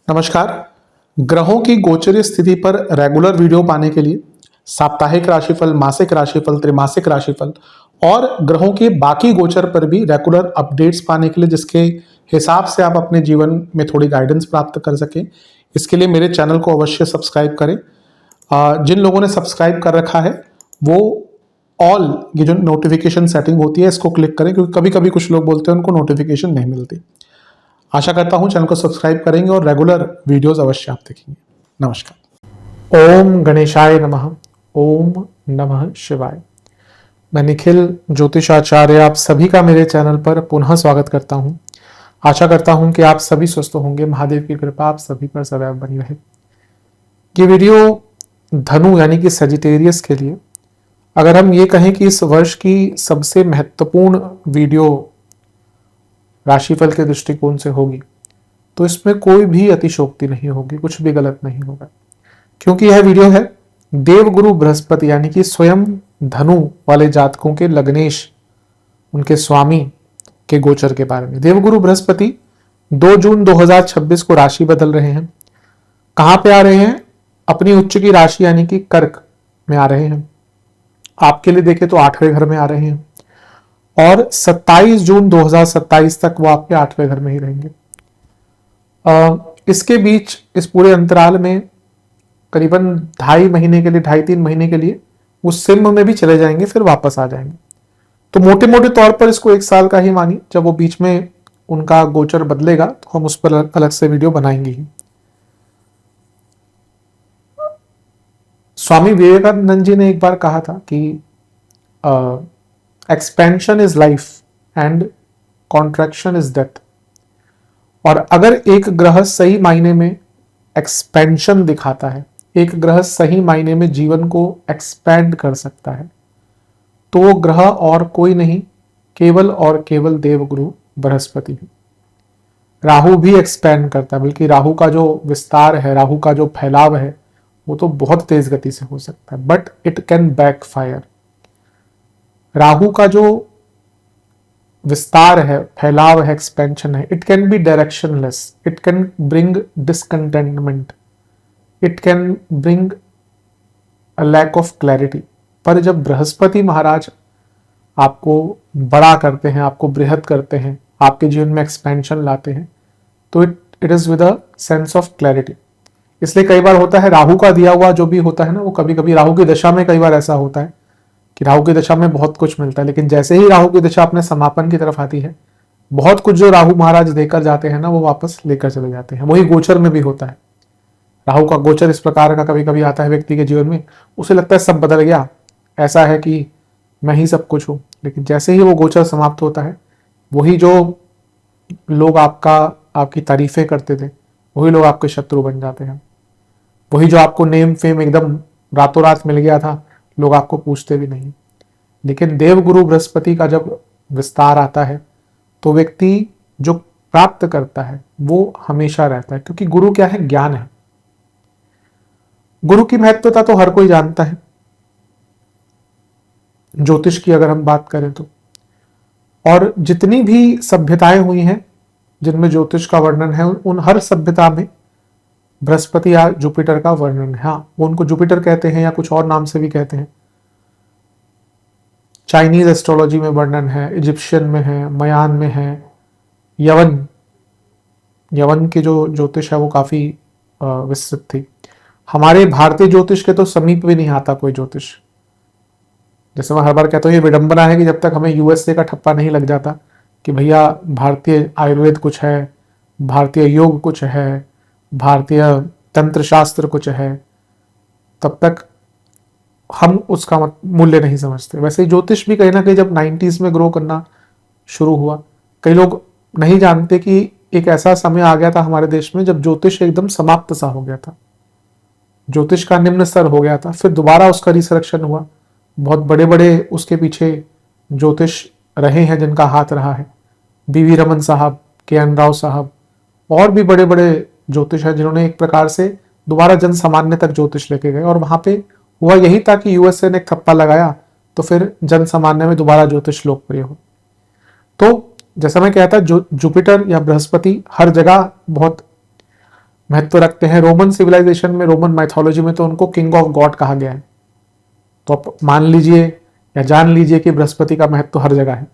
नमस्कार। ग्रहों की गोचरीय स्थिति पर रेगुलर वीडियो पाने के लिए साप्ताहिक राशिफल, मासिक राशिफल, त्रैमासिक राशिफल और ग्रहों के बाकी गोचर पर भी रेगुलर अपडेट्स पाने के लिए, जिसके हिसाब से आप अपने जीवन में थोड़ी गाइडेंस प्राप्त कर सकें, इसके लिए मेरे चैनल को अवश्य सब्सक्राइब करें। जिन लोगों ने सब्सक्राइब कर रखा है वो ऑल ये जो नोटिफिकेशन सेटिंग होती है इसको क्लिक करें, क्योंकि कभी कभी कुछ लोग बोलते हैं उनको नोटिफिकेशन नहीं मिलती। आशा करता हूं चैनल को सब्सक्राइब करेंगे और रेगुलर वीडियोस अवश्य आप देखेंगे। नमस्कार। ओम गणेशाय नमः। ओम नमः शिवाय। मैं निखिल ज्योतिषाचार्य आप सभी का मेरे चैनल पर पुनः स्वागत करता हूं। आशा करता हूं कि आप सभी स्वस्थ होंगे। महादेव की कृपा आप सभी पर सदैव बनी रहे। ये वीडियो धनु यानी कि सजिटेरियस के लिए, अगर हम ये कहें कि इस वर्ष की सबसे महत्वपूर्ण वीडियो राशिफल के दृष्टिकोण से होगी, तो इसमें कोई भी अतिशोक्ति नहीं होगी, कुछ भी गलत नहीं होगा, क्योंकि यह वीडियो है देवगुरु बृहस्पति यानी कि स्वयं धनु वाले जातकों के लग्नेश, उनके स्वामी के गोचर के बारे में। देवगुरु बृहस्पति 2 जून 2026 को राशि बदल रहे हैं। कहां पे आ रहे हैं? अपनी उच्च की राशि यानी कि कर्क में आ रहे हैं। आपके लिए देखें तो 8वें घर में आ रहे हैं और 27 जून 2027 तक वो आपके 8वें घर में ही रहेंगे। इसके बीच इस पूरे अंतराल में करीबन 2.5 महीने के लिए, 2.5-3 महीने के लिए वो सिंह में भी चले जाएंगे, फिर वापस आ जाएंगे। तो मोटे मोटे तौर पर इसको 1 साल का ही मानिए। जब वो बीच में उनका गोचर बदलेगा तो हम उस पर अलग से वीडियो बनाएंगे ही। स्वामी विवेकानंद जी ने एक बार कहा था कि expansion is life and contraction is death. और अगर एक ग्रह सही मायने में एक्सपेंशन दिखाता है, एक ग्रह सही मायने में जीवन को एक्सपैंड कर सकता है, तो वो ग्रह और कोई नहीं, केवल और केवल देवगुरु बृहस्पति है। राहु भी एक्सपैंड करता है, बल्कि राहु का जो विस्तार है, राहु का जो फैलाव है, वो तो बहुत तेज गति से हो सकता है, but it can backfire. Rahu का जो विस्तार है, फैलाव है, एक्सपेंशन है, it can be directionless, it can bring discontentment, it can bring a lack of clarity. पर जब बृहस्पति महाराज आपको बड़ा करते हैं, आपको बृहद करते हैं, आपके जीवन में एक्सपेंशन लाते हैं, तो it is with a sense of clarity. इसलिए कई बार होता है राहु का दिया हुआ जो भी होता है ना, वो कभी कभी राहु की दशा में कई बार ऐसा होता है कि राहु की दशा में बहुत कुछ मिलता है, लेकिन जैसे ही राहु की दशा अपने समापन की तरफ आती है, बहुत कुछ जो राहु महाराज देकर जाते हैं ना, वो वापस लेकर चले जाते हैं। वही गोचर में भी होता है। राहु का गोचर इस प्रकार का कभी कभी आता है व्यक्ति के जीवन में, उसे लगता है सब बदल गया, ऐसा है कि मैं ही सब कुछ हूं, लेकिन जैसे ही वो गोचर समाप्त होता है, वही जो लोग आपकी तारीफें करते थे, वही लोग आपके शत्रु बन जाते हैं। वही जो आपको नेम फेम एकदम रातों रात मिल गया था, लोग आपको पूछते भी नहीं। लेकिन देवगुरु बृहस्पति का जब विस्तार आता है, तो व्यक्ति जो प्राप्त करता है वो हमेशा रहता है, क्योंकि गुरु क्या है? ज्ञान है। गुरु की महत्वता तो हर कोई जानता है। ज्योतिष की अगर हम बात करें तो, और जितनी भी सभ्यताएं हुई हैं जिनमें ज्योतिष का वर्णन है, उन हर सभ्यता में बृहस्पति या जुपिटर का वर्णन है। हाँ, वो उनको जुपिटर कहते हैं या कुछ और नाम से भी कहते हैं। चाइनीज एस्ट्रोलॉजी में वर्णन है, इजिप्शियन में है, मयान में है, यवन की जो ज्योतिष है वो काफी विस्तृत थी। हमारे भारतीय ज्योतिष के तो समीप भी नहीं आता कोई ज्योतिष। जैसे मैं हर बार कहता हूँ, ये विडंबना है कि जब तक हमें यूएसए का ठप्पा नहीं लग जाता कि भैया भारतीय आयुर्वेद कुछ है, भारतीय योग कुछ है, भारतीय तंत्र शास्त्र कुछ है, तब तक हम उसका मूल्य नहीं समझते। वैसे ही ज्योतिष भी कहीं ना कहीं जब 90s में ग्रो करना शुरू हुआ, कई लोग नहीं जानते कि एक ऐसा समय आ गया था हमारे देश में जब ज्योतिष एकदम समाप्त सा हो गया था, ज्योतिष का निम्न स्तर हो गया था। फिर दोबारा उसका रिसरेक्शन हुआ। बहुत बड़े बड़े उसके पीछे ज्योतिष रहे हैं जिनका हाथ रहा है। बीवी रमन साहब, के.एन. राव साहब, और भी बड़े बड़े ज्योतिष हैं जिन्होंने एक प्रकार से दोबारा जन सामान्य तक ज्योतिष लेके गए। और वहां पे हुआ यही था कि यूएसए ने एक थप्पा लगाया, तो फिर जन सामान्य में दोबारा ज्योतिष लोकप्रिय हो। तो जैसा मैं कहता जो जुपिटर या बृहस्पति हर जगह बहुत महत्व रखते हैं। रोमन सिविलाइजेशन में, रोमन माइथोलॉजी में तो उनको किंग ऑफ गॉड कहा गया है। तो आप मान लीजिए या जान लीजिए कि बृहस्पति का महत्व हर जगह है।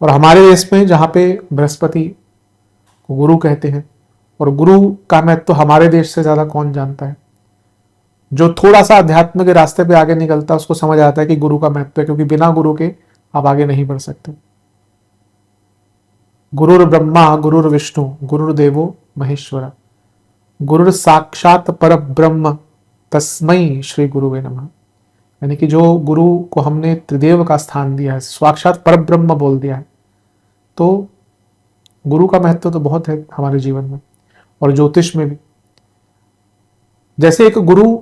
और हमारे देश में जहाँ पे बृहस्पति को गुरु कहते हैं, और गुरु का महत्व हमारे देश से ज़्यादा कौन जानता है। जो थोड़ा सा अध्यात्म के रास्ते पे आगे निकलता है उसको समझ आता है कि गुरु का महत्व है, क्योंकि बिना गुरु के आप आगे नहीं बढ़ सकते। गुरुर ब्रह्मा गुरुर्विष्णु गुरुर्देवो महेश्वरा गुरुर साक्षात पर ब्रह्म तस्मै श्री गुरुवे नमः। यानी कि जो गुरु को हमने त्रिदेव का स्थान दिया है, साक्षात पर ब्रह्म बोल दिया है, तो गुरु का महत्व तो बहुत है हमारे जीवन में और ज्योतिष में भी। जैसे एक गुरु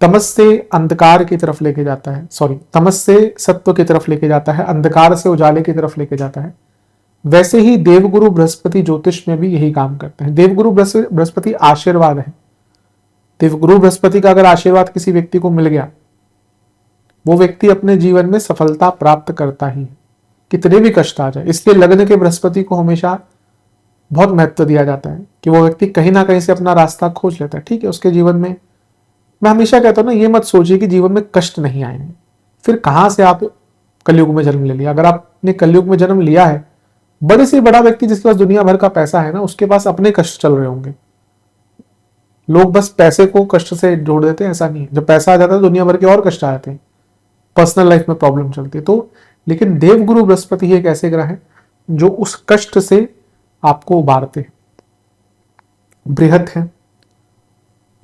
तमस से अंधकार की तरफ लेके जाता है, तमस से सत्व की तरफ लेके जाता है, अंधकार से उजाले की तरफ लेके जाता है, वैसे ही देवगुरु बृहस्पति ज्योतिष में भी यही काम करते हैं। देवगुरु बृहस्पति आशीर्वाद है। देवगुरु बृहस्पति का अगर आशीर्वाद किसी व्यक्ति को मिल गया, वो व्यक्ति अपने जीवन में सफलता प्राप्त करता ही है, कितने भी कष्ट आ जाए। इसलिए लग्न के बृहस्पति को हमेशा बहुत महत्व दिया जाता है कि वो व्यक्ति कहीं ना कहीं से अपना रास्ता खोज लेता है। ठीक है, उसके जीवन में, मैं हमेशा कहता हूं ना, ये मत सोचिए कि जीवन में कष्ट नहीं आएंगे। फिर कहां से आप कलयुग में जन्म ले लिया। अगर आपने कलयुग में जन्म लिया है, बड़े से बड़ा व्यक्ति जिसके पास दुनिया भर का पैसा है ना, उसके पास अपने कष्ट चल रहे होंगे। लोग बस पैसे को कष्ट से जोड़ देते हैं, ऐसा नहीं है। जब पैसा आ जाता है दुनिया भर के और कष्ट आ जाते हैं, पर्सनल लाइफ में प्रॉब्लम चलती है। तो लेकिन देवगुरु बृहस्पति एक ऐसे ग्रह है जो उस कष्ट से आपको उबारते हैं। बृहत है,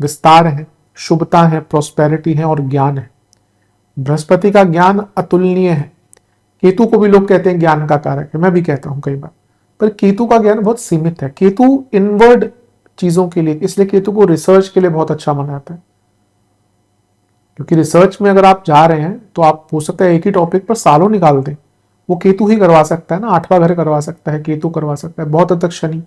विस्तार है, शुभता है, प्रोस्पेरिटी है और ज्ञान है। बृहस्पति का ज्ञान अतुलनीय है। केतु को भी लोग कहते हैं ज्ञान का कारक है, मैं भी कहता हूं कई बार, पर केतु का ज्ञान बहुत सीमित है। केतु इनवर्ड चीजों के लिए, इसलिए केतु को रिसर्च के लिए बहुत अच्छा माना जाता है। क्योंकि रिसर्च में अगर आप जा रहे हैं तो आप हो सकता है एक ही टॉपिक पर सालों निकाल दें, वो केतु ही करवा सकता है ना। 8वां घर करवा सकता है, केतु करवा सकता है, बहुत हद तक शनि।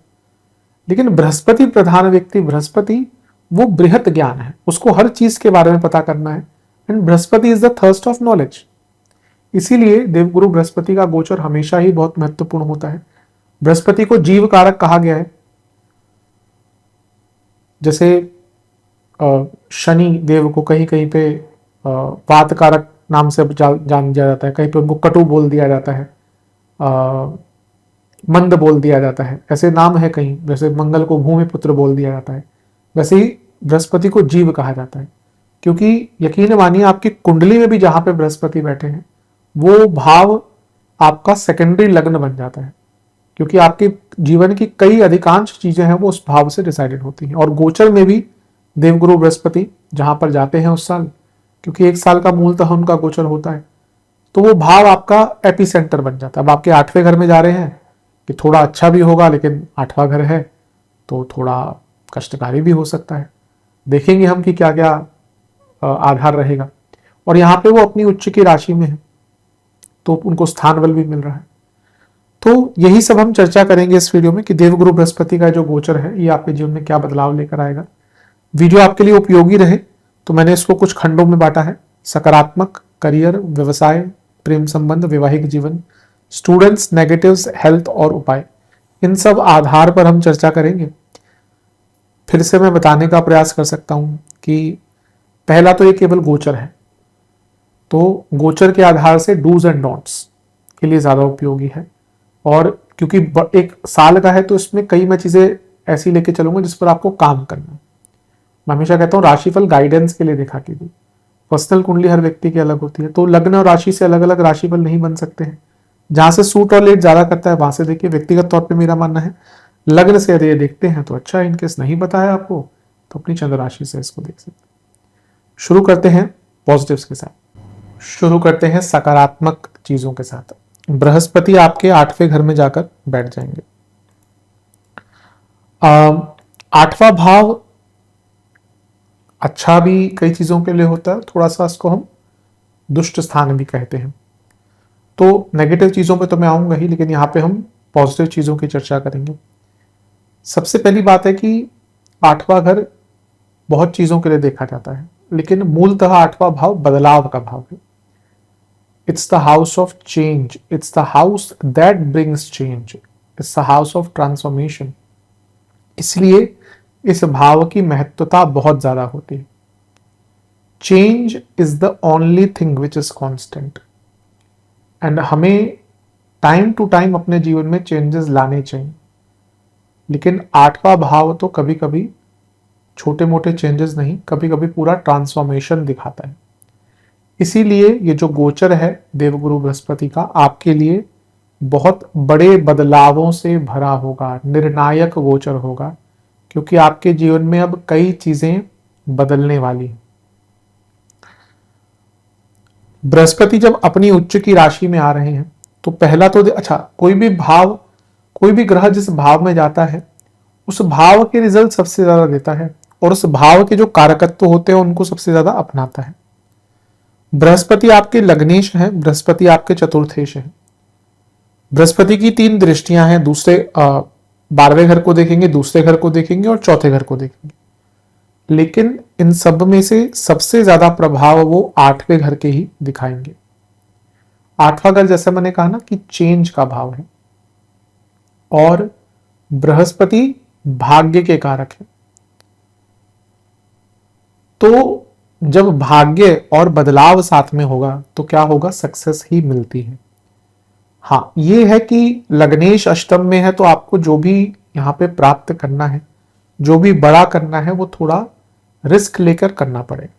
लेकिन बृहस्पति प्रधान व्यक्ति, बृहस्पति वो बृहत ज्ञान है, उसको हर चीज के बारे में पता करना है। And Brihaspati is the thirst of knowledge. इसीलिए देवगुरु बृहस्पति का गोचर हमेशा ही बहुत महत्वपूर्ण होता है। बृहस्पति को जीव कारक कहा गया है। जैसे शनि देव को कहीं कहीं पे वात कारक नाम से जान दिया जाता है, कहीं पे उनको कटु बोल दिया जाता है, मंद बोल दिया जाता है, ऐसे नाम है कहीं। जैसे मंगल को भूमि पुत्र बोल दिया जाता है, वैसे ही बृहस्पति को जीव कहा जाता है। क्योंकि यकीन मानिए आपकी कुंडली में भी जहां पे बृहस्पति बैठे हैं, वो भाव आपका सेकेंडरी लग्न बन जाता है। क्योंकि आपके जीवन की कई अधिकांश चीजें हैं वो उस भाव से डिसाइडेड होती हैं। और गोचर में भी देवगुरु बृहस्पति जहां पर जाते हैं उस साल, क्योंकि एक साल का मूलतः उनका गोचर होता है, तो वो भाव आपका एपी सेंटर बन जाता है। अब आपके 8वें घर में जा रहे हैं कि थोड़ा अच्छा भी होगा, लेकिन 8वां घर है तो थोड़ा कष्टकारी भी हो सकता है। देखेंगे हम कि क्या क्या आधार रहेगा। और यहाँ पे वो अपनी उच्च की राशि में है तो उनको स्थान बल भी मिल रहा है। तो यही सब हम चर्चा करेंगे इस वीडियो में कि देवगुरु बृहस्पति का जो गोचर है ये आपके जीवन में क्या बदलाव लेकर आएगा। वीडियो आपके लिए उपयोगी रहे तो मैंने इसको कुछ खंडों में बांटा है। सकारात्मक, करियर, व्यवसाय, प्रेम संबंध, वैवाहिक जीवन, स्टूडेंट्स, नेगेटिव्स, हेल्थ और उपाय, इन सब आधार पर हम चर्चा करेंगे। फिर से मैं बताने का प्रयास कर सकता हूं कि पहला तो ये केवल गोचर है, तो गोचर के आधार से डूज एंड डोंट्स के लिए ज्यादा उपयोगी है। और क्योंकि एक साल का है तो इसमें कई मैं चीजें ऐसी लेके चलूंगा जिस पर आपको काम करना है। मैं हमेशा कहता हूँ राशिफल गाइडेंस के लिए देखा कीजिए। पर्सनल कुंडली हर व्यक्ति की अलग होती है, तो लग्न और राशि से अलग अलग राशिफल नहीं बन सकते हैं। जहां से सूट और लेट ज्यादा करता है वहां से देखिए। व्यक्तिगत तौर पे मेरा मानना है लग्न से यदि ये देखते हैं तो अच्छा है, इनकेस नहीं बताया आपको तो अपनी चंद्र राशि से इसको देख सकते हैं। शुरू करते हैं पॉजिटिव्स के साथ, शुरू करते हैं सकारात्मक चीजों के साथ। बृहस्पति आपके 8वें घर में जाकर बैठ जाएंगे। 8वां भाव अच्छा भी कई चीजों के लिए होता है, थोड़ा सा इसको हम दुष्ट स्थान भी कहते हैं। तो नेगेटिव चीजों पे तो मैं आऊंगा ही, लेकिन यहाँ पे हम पॉजिटिव चीजों की चर्चा करेंगे। सबसे पहली बात है कि 8वां घर बहुत चीजों के लिए देखा जाता है, लेकिन मूलतः 8वां भाव बदलाव का भाव है। It's the house of change. It's the house that brings change. It's the house of transformation. इसलिए इस भाव की महत्वता बहुत ज्यादा होती है. Change is the only thing which is constant. And हमें टाइम टू टाइम अपने जीवन में चेंजेस लाने चाहिए. लेकिन आठवां भाव तो कभी कभी छोटे मोटे चेंजेस नहीं, कभी कभी पूरा ट्रांसफॉर्मेशन दिखाता है. इसीलिए ये जो गोचर है देवगुरु बृहस्पति का आपके लिए बहुत बड़े बदलावों से भरा होगा, निर्णायक गोचर होगा, क्योंकि आपके जीवन में अब कई चीजें बदलने वाली हैं. बृहस्पति जब अपनी उच्च की राशि में आ रहे हैं तो पहला तो अच्छा, कोई भी ग्रह जिस भाव में जाता है उस भाव के रिजल्ट सबसे ज्यादा देता है और उस भाव के जो कारकत्व होते हैं उनको सबसे ज्यादा अपनाता है. बृहस्पति आपके लग्नेश हैं, बृहस्पति आपके चतुर्थेश हैं. बृहस्पति की 3 दृष्टियां हैं. दूसरे 12वें घर को देखेंगे, दूसरे घर को देखेंगे और चौथे घर को देखेंगे. लेकिन इन सब में से सबसे ज्यादा प्रभाव वो 8वें घर के ही दिखाएंगे. 8वां घर जैसे मैंने कहा ना कि चेंज का भाव है और बृहस्पति भाग्य के कारक है. तो जब भाग्य और बदलाव साथ में होगा तो क्या होगा, सक्सेस ही मिलती है. हाँ, ये है कि लग्नेश अष्टम में है तो आपको जो भी यहां पे प्राप्त करना है, जो भी बड़ा करना है, वो थोड़ा रिस्क लेकर करना पड़ेगा.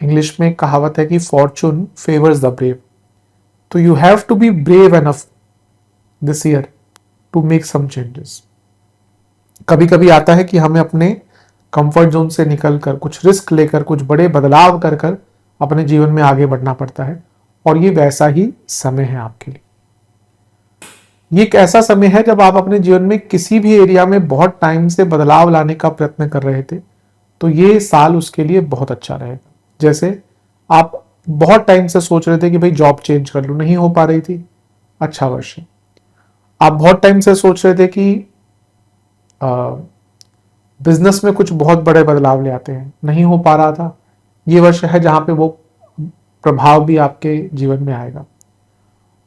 इंग्लिश में कहावत है कि फॉर्चून फेवर्स द ब्रेव. तो you have to be brave enough this year to make some changes. कभी कभी आता है कि हमें अपने कंफर्ट जोन से निकलकर कुछ रिस्क लेकर कुछ बड़े बदलाव कर कर अपने जीवन में आगे बढ़ना पड़ता है और ये वैसा ही समय है आपके लिए. ये एक ऐसा समय है जब आप अपने जीवन में किसी भी एरिया में बहुत टाइम से बदलाव लाने का प्रयत्न कर रहे थे तो ये साल उसके लिए बहुत अच्छा रहेगा. जैसे आप बहुत टाइम से सोच रहे थे कि भाई जॉब चेंज कर लूं, नहीं हो पा रही थी, अच्छा वर्ष है. आप बहुत टाइम से सोच रहे थे कि बिजनेस में कुछ बहुत बड़े बदलाव ले आते हैं, नहीं हो पा रहा था, ये वर्ष है जहां पे वो प्रभाव भी आपके जीवन में आएगा.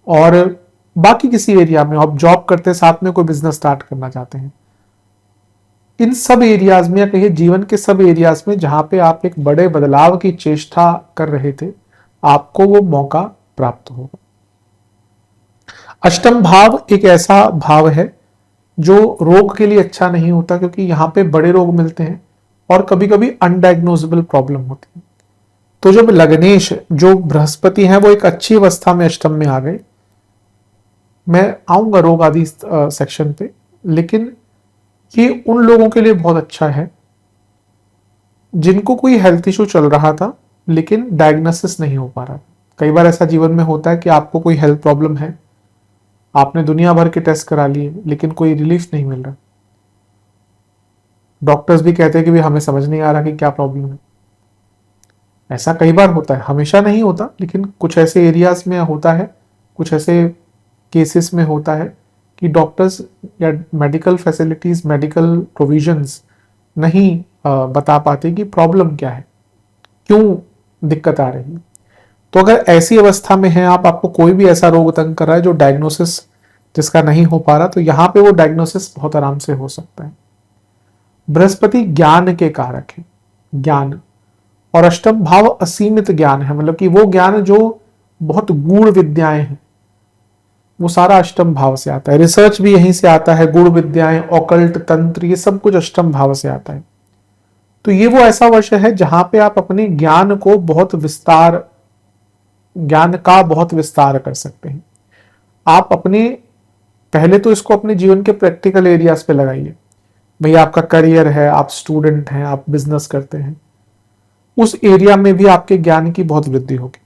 और बाकी किसी एरिया में आप जॉब करते साथ में कोई बिजनेस स्टार्ट करना चाहते हैं, इन सब एरियाज में या कहिए जीवन के सब एरियाज में जहां पे आप एक बड़े बदलाव की चेष्टा कर रहे थे, आपको वो मौका प्राप्त होगा. अष्टम भाव एक ऐसा भाव है जो रोग के लिए अच्छा नहीं होता, क्योंकि यहां पे बड़े रोग मिलते हैं और कभी कभी अनडायग्नोजेबल प्रॉब्लम होती है. तो जब लग्नेश जो बृहस्पति हैं वो एक अच्छी अवस्था में अष्टम में आ गए, मैं आऊंगा रोग आदि सेक्शन पे, लेकिन ये उन लोगों के लिए बहुत अच्छा है जिनको कोई हेल्थ इशू चल रहा था लेकिन डायग्नोसिस नहीं हो पा रहा. कई बार ऐसा जीवन में होता है कि आपको कोई हेल्थ प्रॉब्लम है, आपने दुनिया भर के टेस्ट करा लिए लेकिन कोई रिलीफ नहीं मिल रहा. डॉक्टर्स भी कहते हैं कि भाई हमें समझ नहीं आ रहा कि क्या प्रॉब्लम है. ऐसा कई बार होता है, हमेशा नहीं होता, लेकिन कुछ ऐसे एरियाज में होता है, कुछ ऐसे केसेस में होता है कि डॉक्टर्स या मेडिकल फैसिलिटीज, मेडिकल प्रोविजंस नहीं बता पाते कि प्रॉब्लम क्या है, क्यों दिक्कत आ रही है. तो अगर ऐसी अवस्था में है आपको कोई भी ऐसा रोग तंग कर रहा है जो डायग्नोसिस जिसका नहीं हो पा रहा, तो यहां पे वो डायग्नोसिस बहुत आराम से हो सकता है. बृहस्पति ज्ञान के कारक है, ज्ञान, और अष्टम भाव असीमित ज्ञान है, मतलब कि वो ज्ञान जो बहुत गूढ़ विद्याएं हैं वो सारा अष्टम भाव से आता है. रिसर्च भी यहीं से आता है, गूढ़ विद्याएं, ऑकल्ट, तंत्र, ये सब कुछ अष्टम भाव से आता है. तो ये वो ऐसा वर्ष है जहां पे आप अपने ज्ञान का बहुत विस्तार कर सकते हैं. आप अपने पहले तो इसको अपने जीवन के प्रैक्टिकल एरियाज पे लगाइए. भाई आपका करियर है, आप स्टूडेंट हैं, आप बिजनेस करते हैं, उस एरिया में भी आपके ज्ञान की बहुत वृद्धि होगी.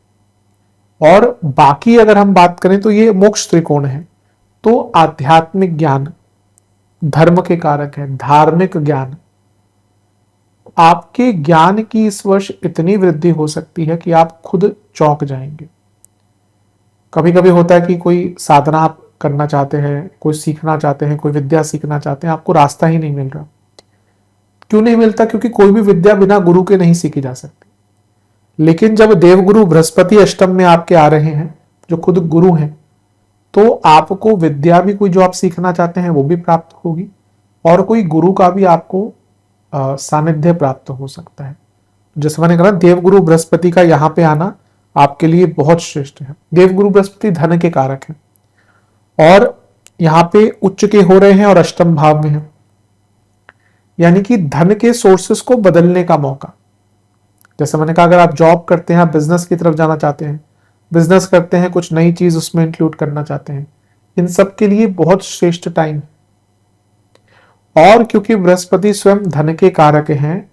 और बाकी अगर हम बात करें तो ये मोक्ष त्रिकोण है, तो आध्यात्मिक ज्ञान धर्म के कारक है, धार्मिक ज्ञान, आपके ज्ञान की इस वर्ष इतनी वृद्धि हो सकती है कि आप खुद चौंक जाएंगे. कभी कभी होता है कि कोई साधना आप करना चाहते हैं, कोई सीखना चाहते हैं, कोई विद्या सीखना चाहते हैं, आपको रास्ता ही नहीं मिल रहा. क्यों नहीं मिलता? क्योंकि कोई भी विद्या बिना गुरु के नहीं सीखी जा सकती. लेकिन जब देवगुरु बृहस्पति अष्टम में आपके आ रहे हैं, जो खुद गुरु हैं, तो आपको विद्या भी कोई जो आप सीखना चाहते हैं वो भी प्राप्त होगी, और कोई गुरु का भी आपको सानिध्य प्राप्त हो सकता है। जैसे मैंने कहा देवगुरु बृहस्पति का यहाँ पे आना आपके लिए बहुत श्रेष्ठ है। देवगुरु बृहस्पति धन के कारक हैं और यहाँ पे उच्च के हो रहे हैं और अष्टम भाव में हैं, यानी कि धन के सोर्सेस को बदलने का मौका। जैसे मैंने कहा अगर आप जॉब करते हैं, आप बिजनेस की तरफ जाना चाहते हैं, बिजनेस करते हैं, कुछ नई चीज उसमें इंक्लूड करना चाहते हैं, इन सब के लिए बहुत श्रेष्ठ टाइम। और क्योंकि बृहस्पति स्वयं धन के कारक हैं,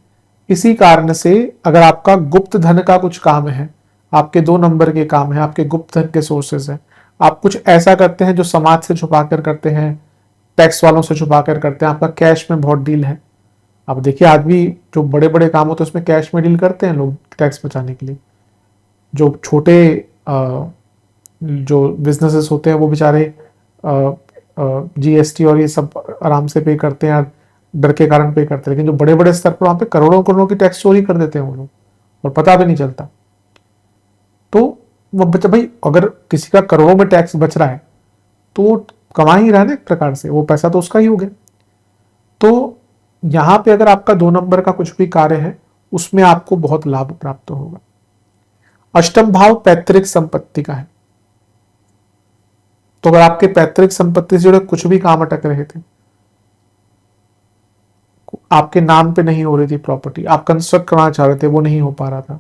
इसी कारण से अगर आपका गुप्त धन का कुछ काम है, आपके 2 नंबर के काम है, आपके गुप्त धन के सोर्सेज हैं, आप कुछ ऐसा करते हैं जो समाज से छुपा कर करते हैं, टैक्स वालों से छुपा कर करते हैं, आपका कैश में बहुत डील है। अब देखिए आदमी जो बड़े बड़े काम होते हैं उसमें कैश में डील करते हैं लोग टैक्स बचाने के लिए। जो छोटे जो बिजनेसेस होते हैं वो बेचारे जीएसटी और ये सब आराम से पे करते हैं, डर के कारण पे करते हैं। लेकिन जो बड़े बड़े स्तर पर वहां पे करोड़ों करोड़ों की टैक्स चोरी कर देते हैं वो लोग और पता भी नहीं चलता। तो वो बच्चा भाई अगर किसी का करोड़ों में टैक्स बच रहा है तो वो कमा ही रहा है ना, एक प्रकार से वो पैसा तो उसका ही हो गया। तो यहां पे अगर आपका 2 नंबर का कुछ भी कार्य है उसमें आपको बहुत लाभ प्राप्त होगा। अष्टम भाव पैतृक संपत्ति का है, तो अगर आपके पैतृक संपत्ति से जुड़े कुछ भी काम अटक रहे थे, आपके नाम पे नहीं हो रही थी प्रॉपर्टी, आप कंस्ट्रक्ट करना चाह रहे थे वो नहीं हो पा रहा था,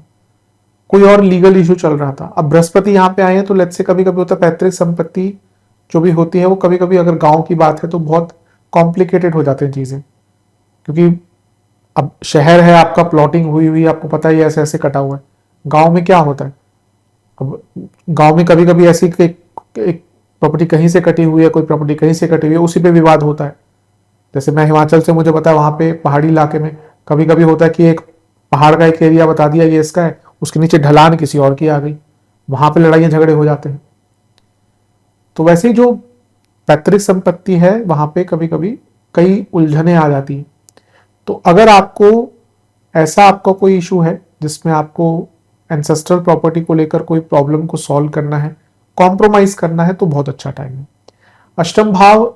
कोई और लीगल इशू चल रहा था, अब बृहस्पति यहाँ पे आए हैं तो लेट्स से कभी कभी होता है पैतृक संपत्ति जो भी होती है वो कभी कभी अगर गांव की बात है तो बहुत कॉम्प्लिकेटेड हो जाते हैं चीजें, क्योंकि अब शहर है आपका, प्लॉटिंग हुई हुई, आपको पता ही ऐसे ऐसे कटा हुआ है। गांव में क्या होता है, अब गांव में कभी कभी ऐसी एक प्रॉपर्टी कहीं से कटी हुई है, कोई प्रॉपर्टी कहीं से कटी हुई है, उसी पे विवाद होता है। जैसे मैं हिमाचल से, मुझे पता है वहां पे पहाड़ी इलाके में कभी कभी होता है कि एक पहाड़ का एक एरिया बता दिया ये इसका है, उसके नीचे ढलान किसी और की आ गई, वहां पे लड़ाइयां झगड़े हो जाते हैं। तो वैसे ही जो पैतृक संपत्ति है वहां पे कभी कभी कई उलझने आ जाती हैं। तो अगर आपको ऐसा आपका कोई इशू है जिसमें आपको एंसेस्ट्रल प्रॉपर्टी को लेकर कोई प्रॉब्लम को सॉल्व करना है, कॉम्प्रोमाइज करना है, तो बहुत अच्छा टाइम है। अष्टम भाव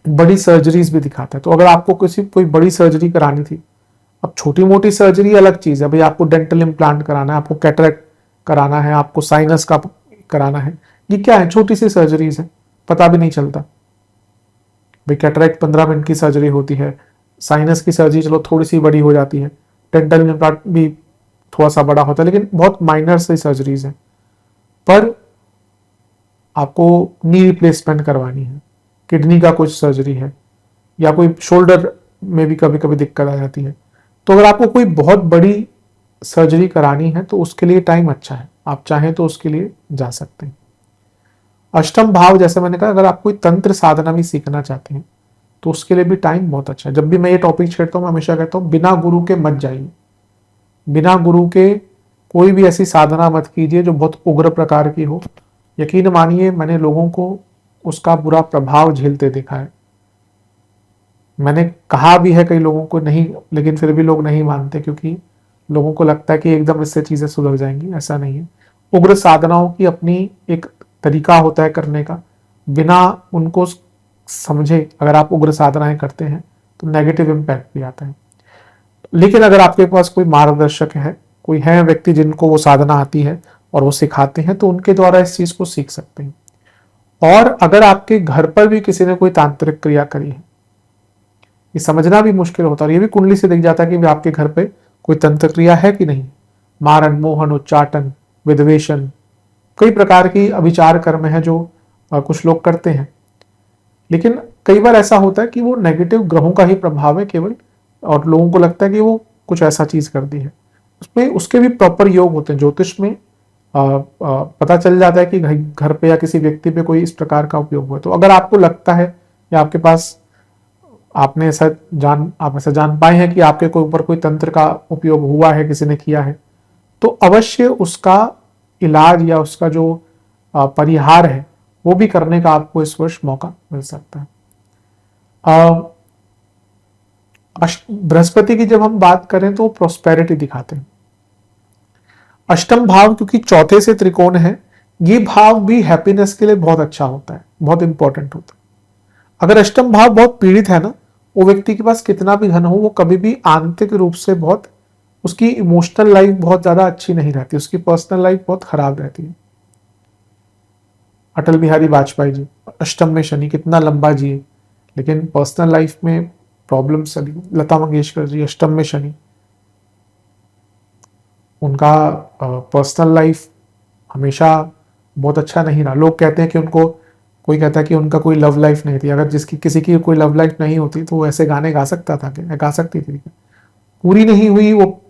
बड़ी सर्जरीज भी दिखाता है, तो अगर आपको कोई बड़ी सर्जरी करानी थी, अब छोटी मोटी सर्जरी अलग चीज है, भाई आपको डेंटल इम्प्लांट कराना है, आपको कैटरेक्ट कराना है, आपको साइनस का कराना है, ये क्या है, छोटी सी सर्जरीज है, पता भी नहीं चलता। भाई कैटरेक्ट 15 मिनट की सर्जरी होती है, साइनस की सर्जरी चलो थोड़ी सी बड़ी हो जाती है, डेंटल इम्प्लांट भी थोड़ा सा बड़ा होता है, लेकिन बहुत माइनर सी सर्जरीज है। पर आपको नी रिप्लेसमेंट करवानी है, किडनी का कुछ सर्जरी है, या कोई शोल्डर में भी कभी कभी दिक्कत आ जाती है, तो अगर आपको कोई बहुत बड़ी सर्जरी करानी है तो उसके लिए टाइम अच्छा है, आप चाहें तो उसके लिए जा सकते हैं। अष्टम भाव जैसे मैंने कहा, अगर आप कोई तंत्र साधना भी सीखना चाहते हैं तो उसके लिए भी टाइम बहुत अच्छा है। जब भी मैं ये टॉपिक छेड़ता हूँ मैं हमेशा कहता हूँ बिना गुरु के मत जाइए, बिना गुरु के कोई भी ऐसी साधना मत कीजिए जो बहुत उग्र प्रकार की हो। यकीन मानिए मैंने लोगों को उसका बुरा प्रभाव झेलते देखा है। मैंने कहा भी है कई लोगों को नहीं, लेकिन फिर भी लोग नहीं मानते, क्योंकि लोगों को लगता है कि एकदम इससे चीजें सुधर जाएंगी, ऐसा नहीं है। उग्र साधनाओं की अपनी एक तरीका होता है करने का, बिना उनको समझे अगर आप उग्र साधनाएं करते हैं तो नेगेटिव इम्पैक्ट भी आता है। लेकिन अगर आपके पास कोई मार्गदर्शक है, कोई है व्यक्ति जिनको वो साधना आती है और वो सिखाते हैं, तो उनके द्वारा इस चीज को सीख सकते हैं। और अगर आपके घर पर भी किसी ने कोई तांत्रिक क्रिया करी है, ये समझना भी मुश्किल होता है, और ये भी कुंडली से दिख जाता है कि आपके घर पे कोई तंत्र क्रिया है कि नहीं। मारन, मोहन, उच्चाटन, विद्वेषण, कई प्रकार की अभिचार कर्म है जो कुछ लोग करते हैं। लेकिन कई बार ऐसा होता है कि वो नेगेटिव ग्रहों का ही प्रभाव है केवल, और लोगों को लगता है कि वो कुछ ऐसा चीज कर दी है। उसमें उसके भी प्रॉपर योग होते हैं। ज्योतिष में पता चल जाता है कि घर पे या किसी व्यक्ति पे कोई इस प्रकार का उपयोग हुआ। तो अगर आपको लगता है या आपके पास आप ऐसा जान पाए हैं कि आपके कोई ऊपर कोई तंत्र का उपयोग हुआ है, किसी ने किया है, तो अवश्य उसका इलाज या उसका जो परिहार है वो भी करने का आपको इस वर्ष मौका मिल सकता है। बृहस्पति की जब हम बात करें तो प्रोस्पेरिटी दिखाते हैं। अष्टम भाव क्योंकि चौथे से त्रिकोण है, ये भाव भी हैप्पीनेस के लिए बहुत अच्छा होता है, बहुत इंपॉर्टेंट होता है। अगर अष्टम भाव बहुत पीड़ित है ना, वो व्यक्ति के पास कितना भी धन हो, वो कभी भी आंतरिक रूप से बहुत, उसकी इमोशनल लाइफ बहुत ज्यादा अच्छी नहीं रहती, उसकी पर्सनल लाइफ बहुत खराब रहती है। अटल बिहारी वाजपेयी जी अष्टम में शनि, कितना लंबा जिए, लेकिन पर्सनल लाइफ में प्रॉब्लम चली। लता मंगेशकर जी अष्टम में शनि, उनका पर्सनल लाइफ हमेशा बहुत अच्छा नहीं रहा। लोग कहते हैं कि उनको, कोई कहता है कि उनका कोई लव लाइफ नहीं थी। अगर जिसकी किसी की कोई लव लाइफ नहीं होती तो वो ऐसे गाने गा सकता था क्या? गा सकती थी क्या? पूरी नहीं हुई वो,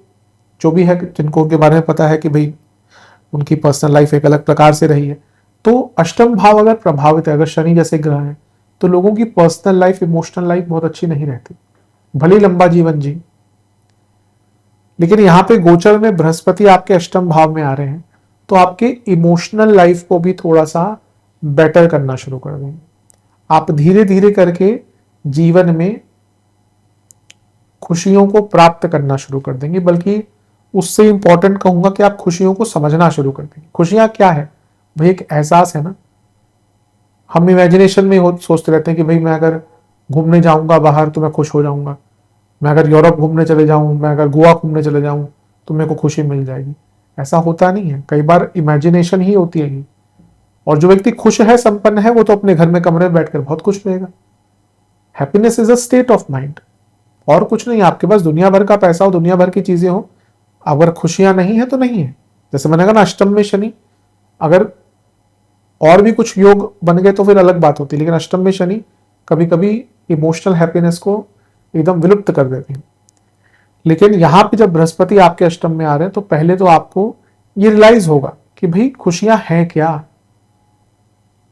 जो भी है, जिनको उनके बारे में पता है कि भाई उनकी पर्सनल लाइफ एक अलग प्रकार से रही है। तो अष्टम भाव अगर प्रभावित है, अगर शनि जैसे ग्रह है, तो लोगों की पर्सनल लाइफ, इमोशनल लाइफ बहुत अच्छी नहीं रहती, भले लंबा जीवन जी। लेकिन यहाँ पे गोचर में बृहस्पति आपके अष्टम भाव में आ रहे हैं, तो आपके इमोशनल लाइफ को भी थोड़ा सा बेटर करना शुरू कर देंगे। आप धीरे धीरे करके जीवन में खुशियों को प्राप्त करना शुरू कर देंगे, बल्कि उससे इंपॉर्टेंट कहूंगा कि आप खुशियों को समझना शुरू कर देंगे। खुशियां क्या है भाई? एक एहसास है ना। हम इमेजिनेशन में सोचते रहते हैं कि भाई मैं अगर घूमने जाऊंगा बाहर तो मैं खुश हो जाऊंगा, मैं अगर यूरोप घूमने चले जाऊं, मैं अगर गोवा घूमने चले जाऊं तो मेरे को खुशी मिल जाएगी। ऐसा होता नहीं है, कई बार इमेजिनेशन ही होती है। और जो व्यक्ति खुश है, संपन्न है, वो तो अपने घर में कमरे में बैठकर बहुत खुश रहेगा। Happiness is a state of mind, और कुछ नहीं। आपके पास दुनिया भर का पैसा हो, दुनिया भर की चीजें हो, अगर खुशियां नहीं है तो नहीं है। जैसे मैंने कहा ना, अष्टम में शनि, अगर और भी कुछ योग बन गए तो फिर अलग बात होती है, लेकिन अष्टम में शनि कभी कभी इमोशनल हैप्पीनेस को एकदम विलुप्त कर देते हैं। लेकिन यहां पे जब बृहस्पति आपके अष्टम में आ रहे हैं, तो पहले तो आपको ये रियलाइज होगा कि भाई खुशियां हैं क्या,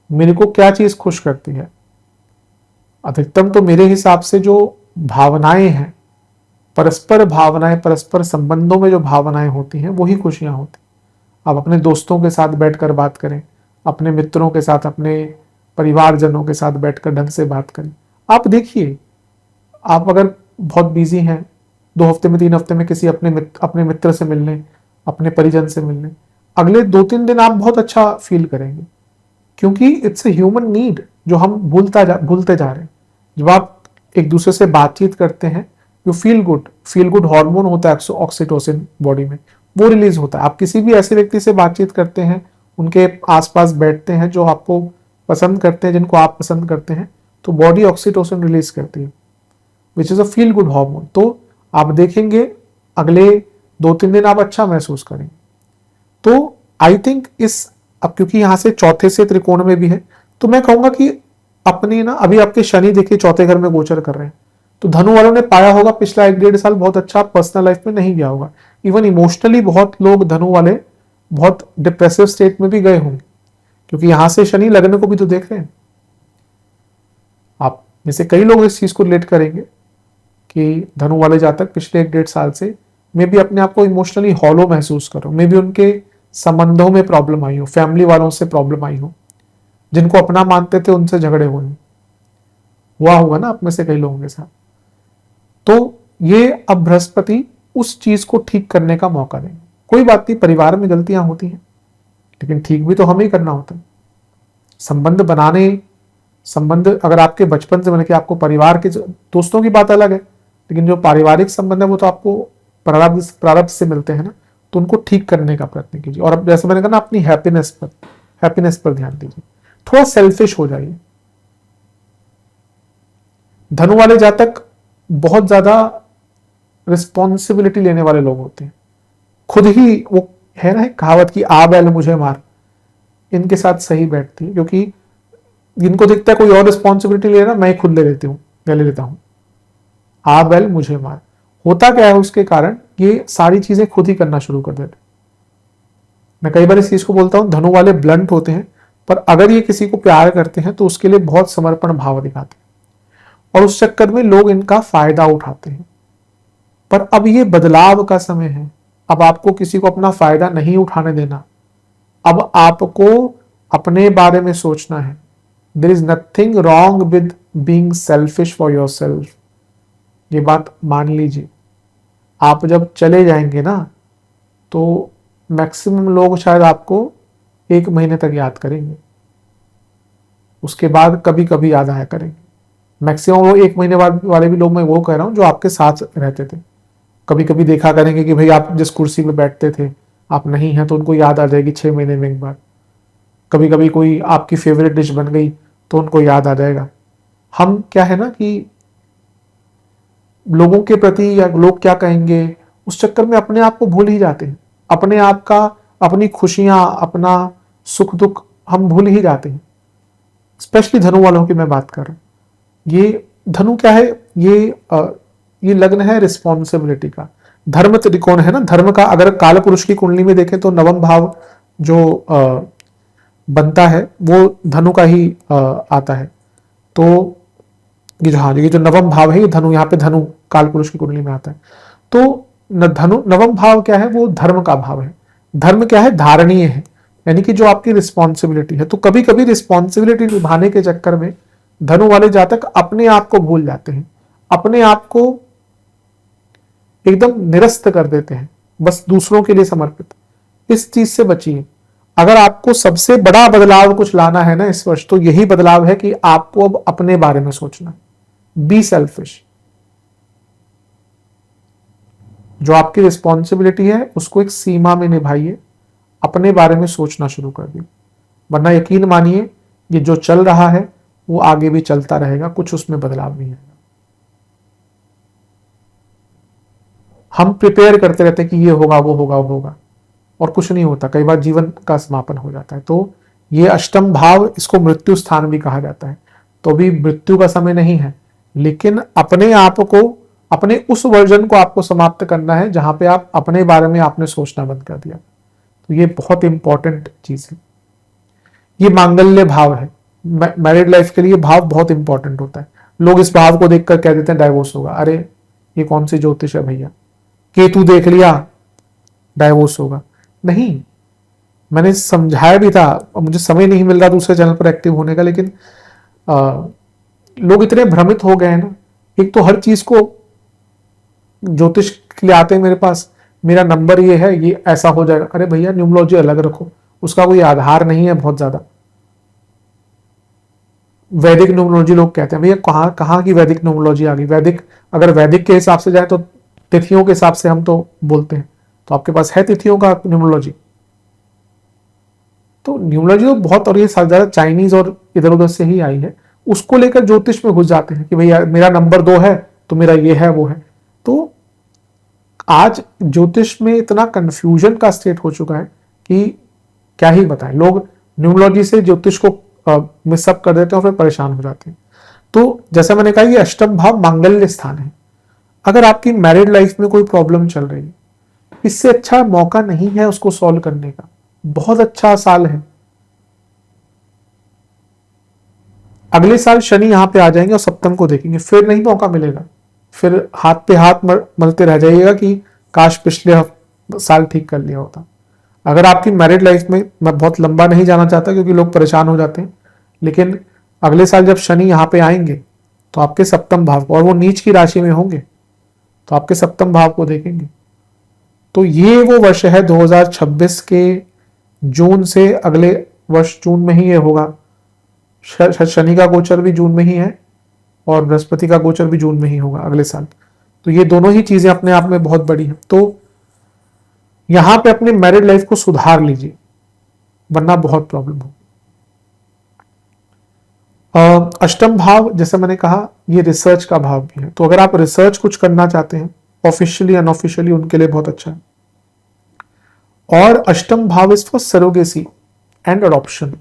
मेरे को क्या चीज खुश करती है। अधिकतम तो मेरे हिसाब से जो भावनाएं हैं, परस्पर भावनाएं, परस्पर संबंधों में जो भावनाएं होती हैं, वही खुशियां होती हैं। आप अपने दोस्तों के साथ बैठकर बात करें, अपने मित्रों के साथ, अपने परिवारजनों के साथ बैठकर ढंग से बात करें। आप देखिए, आप अगर बहुत बिजी हैं, 2 हफ्ते में 3 हफ्ते में किसी अपने मित्र से मिल लें, अपने परिजन से मिल लें, अगले 2-3 दिन आप बहुत अच्छा फील करेंगे, क्योंकि इट्स ए ह्यूमन नीड जो हम भूलते जा रहे हैं। जब आप एक दूसरे से बातचीत करते हैं, यू फील गुड हार्मोन होता है ऑक्सीटोसिन बॉडी में, वो रिलीज होता है। आप किसी भी ऐसे व्यक्ति से बातचीत करते हैं, उनके आसपास बैठते हैं जो आपको पसंद करते हैं, जिनको आप पसंद करते हैं, तो बॉडी ऑक्सीटोसिन रिलीज करती है, which is a feel good hormone. तो आप देखेंगे अगले 2-3 दिन आप अच्छा महसूस करेंगे। तो आई थिंक अब क्योंकि यहां से चौथे से त्रिकोण में भी है, तो मैं कहूंगा कि अपनी ना, अभी आपके शनि देखिए चौथे घर में गोचर कर रहे हैं, तो धनु वालों ने पाया होगा पिछला 1-1.5 साल बहुत अच्छा पर्सनल लाइफ में नहीं गया होगा। इवन इमोशनली बहुत लोग धनु वाले बहुत डिप्रेसिव स्टेट में भी गए होंगे, क्योंकि यहां से शनि लगने को भी तो देख रहे हैं। आप में से कई लोग इस चीज को रिलेट करेंगे कि धनु वाले जातक पिछले 1-1.5 साल से मे भी अपने आप को इमोशनली हॉलो महसूस करो, मे भी उनके संबंधों में प्रॉब्लम आई हो, फैमिली वालों से प्रॉब्लम आई हो, जिनको अपना मानते थे उनसे झगड़े हुए, हुआ होगा ना आप में से कई लोगों के साथ। तो ये अब बृहस्पति उस चीज को ठीक करने का मौका देंगे। कोई बात नहीं, परिवार में गलतियां होती हैं, लेकिन ठीक भी तो हमें ही करना होता है। संबंध अगर आपके बचपन से बने के, आपको परिवार के, दोस्तों की बात अलग है, लेकिन जो पारिवारिक संबंध है वो तो आपको प्रारब्ध से मिलते हैं ना, तो उनको ठीक करने का प्रयत्न कीजिए। और अब जैसे मैंने कहा ना, अपनी हैप्पीनेस पर ध्यान दीजिए, थोड़ा सेल्फिश हो जाइए। धनु वाले जातक बहुत ज्यादा रिस्पॉन्सिबिलिटी लेने वाले लोग होते हैं, खुद ही, वो है ना कहावत की, आ बैल मुझे मार, इनके साथ सही बैठती है, क्योंकि इनको दिखता है कोई और रिस्पॉन्सिबिलिटी ले रहा, मैं खुद ले लेता हूं, आ बैल मुझे मार। होता क्या है उसके कारण, ये सारी चीजें खुद ही करना शुरू कर देते। मैं कई बार इस चीज को बोलता हूं, धनु वाले ब्लंट होते हैं, पर अगर ये किसी को प्यार करते हैं तो उसके लिए बहुत समर्पण भाव दिखाते हैं, और उस चक्कर में लोग इनका फायदा उठाते हैं। पर अब ये बदलाव का समय है, अब आपको किसी को अपना फायदा नहीं उठाने देना, अब आपको अपने बारे में सोचना है। There is nothing wrong with being selfish for yourself, ये बात मान लीजिए। आप जब चले जाएंगे ना, तो मैक्सिमम लोग शायद आपको 1 महीने तक याद करेंगे, उसके बाद कभी कभी याद आया करेंगे। मैक्सिमम वो 1 महीने बाद वाले भी लोग मैं वो कह रहा हूँ जो आपके साथ रहते थे। कभी कभी देखा करेंगे कि भाई आप जिस कुर्सी पे बैठते थे आप नहीं हैं, तो उनको याद आ जाएगी 6 महीने में एक बार। कभी कभी कोई आपकी फेवरेट डिश बन गई तो उनको याद आ जाएगा। हम क्या है ना कि लोगों के प्रति या लोग क्या कहेंगे उस चक्कर में अपने आप को भूल ही जाते हैं। अपने आप का, अपनी खुशियां, अपना सुख दुख हम भूल ही जाते हैं। स्पेशली धनु वालों की मैं बात कर रहा हूं। ये धनु क्या है, ये लग्न है रिस्पॉन्सिबिलिटी का। धर्म त्रिकोण है ना, धर्म का अगर काल पुरुष की कुंडली में देखें तो नवम भाव जो बनता है वो धनु का ही आता है। तो ये जो, हाँ, ये जो नवम भाव है ये धनु, यहाँ पे धनु काल पुरुष की कुंडली में आता है। तो धनु नवम भाव क्या है, वो धर्म का भाव है। धर्म क्या है, धारणीय है, यानी कि जो आपकी रिस्पॉन्सिबिलिटी है। तो कभी कभी रिस्पॉन्सिबिलिटी निभाने के चक्कर में धनु वाले जातक अपने आप को भूल जाते हैं, अपने आप को एकदम निरस्त कर देते हैं, बस दूसरों के लिए समर्पित। इस चीज से बचिए। अगर आपको सबसे बड़ा बदलाव कुछ लाना है ना इस वर्ष, तो यही बदलाव है कि आपको अब अपने बारे में सोचना है। Be selfish. जो आपकी रिस्पॉन्सिबिलिटी है उसको एक सीमा में निभाइए, अपने बारे में सोचना शुरू कर दिए। वरना यकीन मानिए ये जो चल रहा है वो आगे भी चलता रहेगा, कुछ उसमें बदलाव नहीं आएगा। हम प्रिपेयर करते रहते हैं कि ये होगा वो होगा वो होगा, और कुछ नहीं होता। कई बार जीवन का समापन हो जाता है। तो ये अष्टम भाव, इसको मृत्यु स्थान भी कहा जाता है। तो अभी मृत्यु का समय नहीं है, लेकिन अपने आप को, अपने उस वर्जन को आपको समाप्त करना है जहां पे आप अपने बारे में आपने सोचना बंद कर दिया। तो ये बहुत इंपॉर्टेंट चीज है। ये मांगल्य भाव है। मैरिड लाइफ के लिए भाव बहुत इंपॉर्टेंट होता है। लोग इस भाव को देखकर कह देते हैं डाइवोर्स होगा। अरे ये कौन सी ज्योतिष है भैया, केतु देख लिया डाइवोर्स होगा? नहीं, मैंने समझाया भी था, मुझे समय नहीं मिल रहा दूसरे चैनल पर एक्टिव होने का, लेकिन लोग इतने भ्रमित हो गए हैं ना। एक तो हर चीज को ज्योतिष के लिए आते हैं मेरे पास, मेरा नंबर ये है, ये ऐसा हो जाएगा। अरे भैया न्यूमरोलॉजी अलग रखो, उसका कोई आधार नहीं है बहुत ज्यादा। वैदिक न्यूमरोलॉजी लोग कहते हैं, भैया कहाँ कहाँ की वैदिक न्यूमरोलॉजी आ गई? वैदिक, अगर वैदिक के हिसाब से जाए तो तिथियों के हिसाब से हम तो बोलते हैं, तो आपके पास है तिथियों का न्यूमरोलॉजी? तो न्यूमरोलॉजी तो बहुत, और ये ज्यादा चाइनीज और इधर उधर से ही आई है। उसको लेकर ज्योतिष में घुस जाते हैं कि भैया मेरा नंबर 2 है तो मेरा ये है वो है। तो आज ज्योतिष में इतना कंफ्यूजन का स्टेट हो चुका है कि क्या ही बताएं। लोग न्यूमरोलॉजी से ज्योतिष को मिसअप कर देते हैं और फिर परेशान हो जाते हैं। तो जैसा मैंने कहा, ये अष्टम भाव मांगल्य स्थान है। अगर आपकी मैरिड लाइफ में कोई प्रॉब्लम चल रही है, इससे अच्छा मौका नहीं है उसको सॉल्व करने का। बहुत अच्छा साल है। अगले साल शनि यहां पे आ जाएंगे और सप्तम को देखेंगे, फिर नहीं मौका मिलेगा। फिर हाथ पे हाथ मलते रह जाइएगा कि काश पिछले साल ठीक कर लिया होता। अगर आपकी मैरिड लाइफ में, मैं बहुत लंबा नहीं जाना चाहता क्योंकि लोग परेशान हो जाते हैं, लेकिन अगले साल जब शनि यहाँ पे आएंगे तो आपके सप्तम भाव को, और वो नीच की राशि में होंगे, तो आपके सप्तम भाव को देखेंगे। तो ये वो वर्ष है 2026 के जून से, अगले वर्ष जून में ही ये होगा। शनि का गोचर भी जून में ही है और बृहस्पति का गोचर भी जून में ही होगा अगले साल। तो ये दोनों ही चीजें अपने आप में बहुत बड़ी हैं। तो यहां पे अपने मैरिड लाइफ को सुधार लीजिए, वरना बहुत प्रॉब्लम हो। अष्टम भाव, जैसे मैंने कहा, ये रिसर्च का भाव भी है। तो अगर आप रिसर्च कुछ करना चाहते हैं ऑफिशियली अनऑफिशियली, उनके लिए बहुत अच्छा है। और अष्टम भाव is for surrogacy and adoption.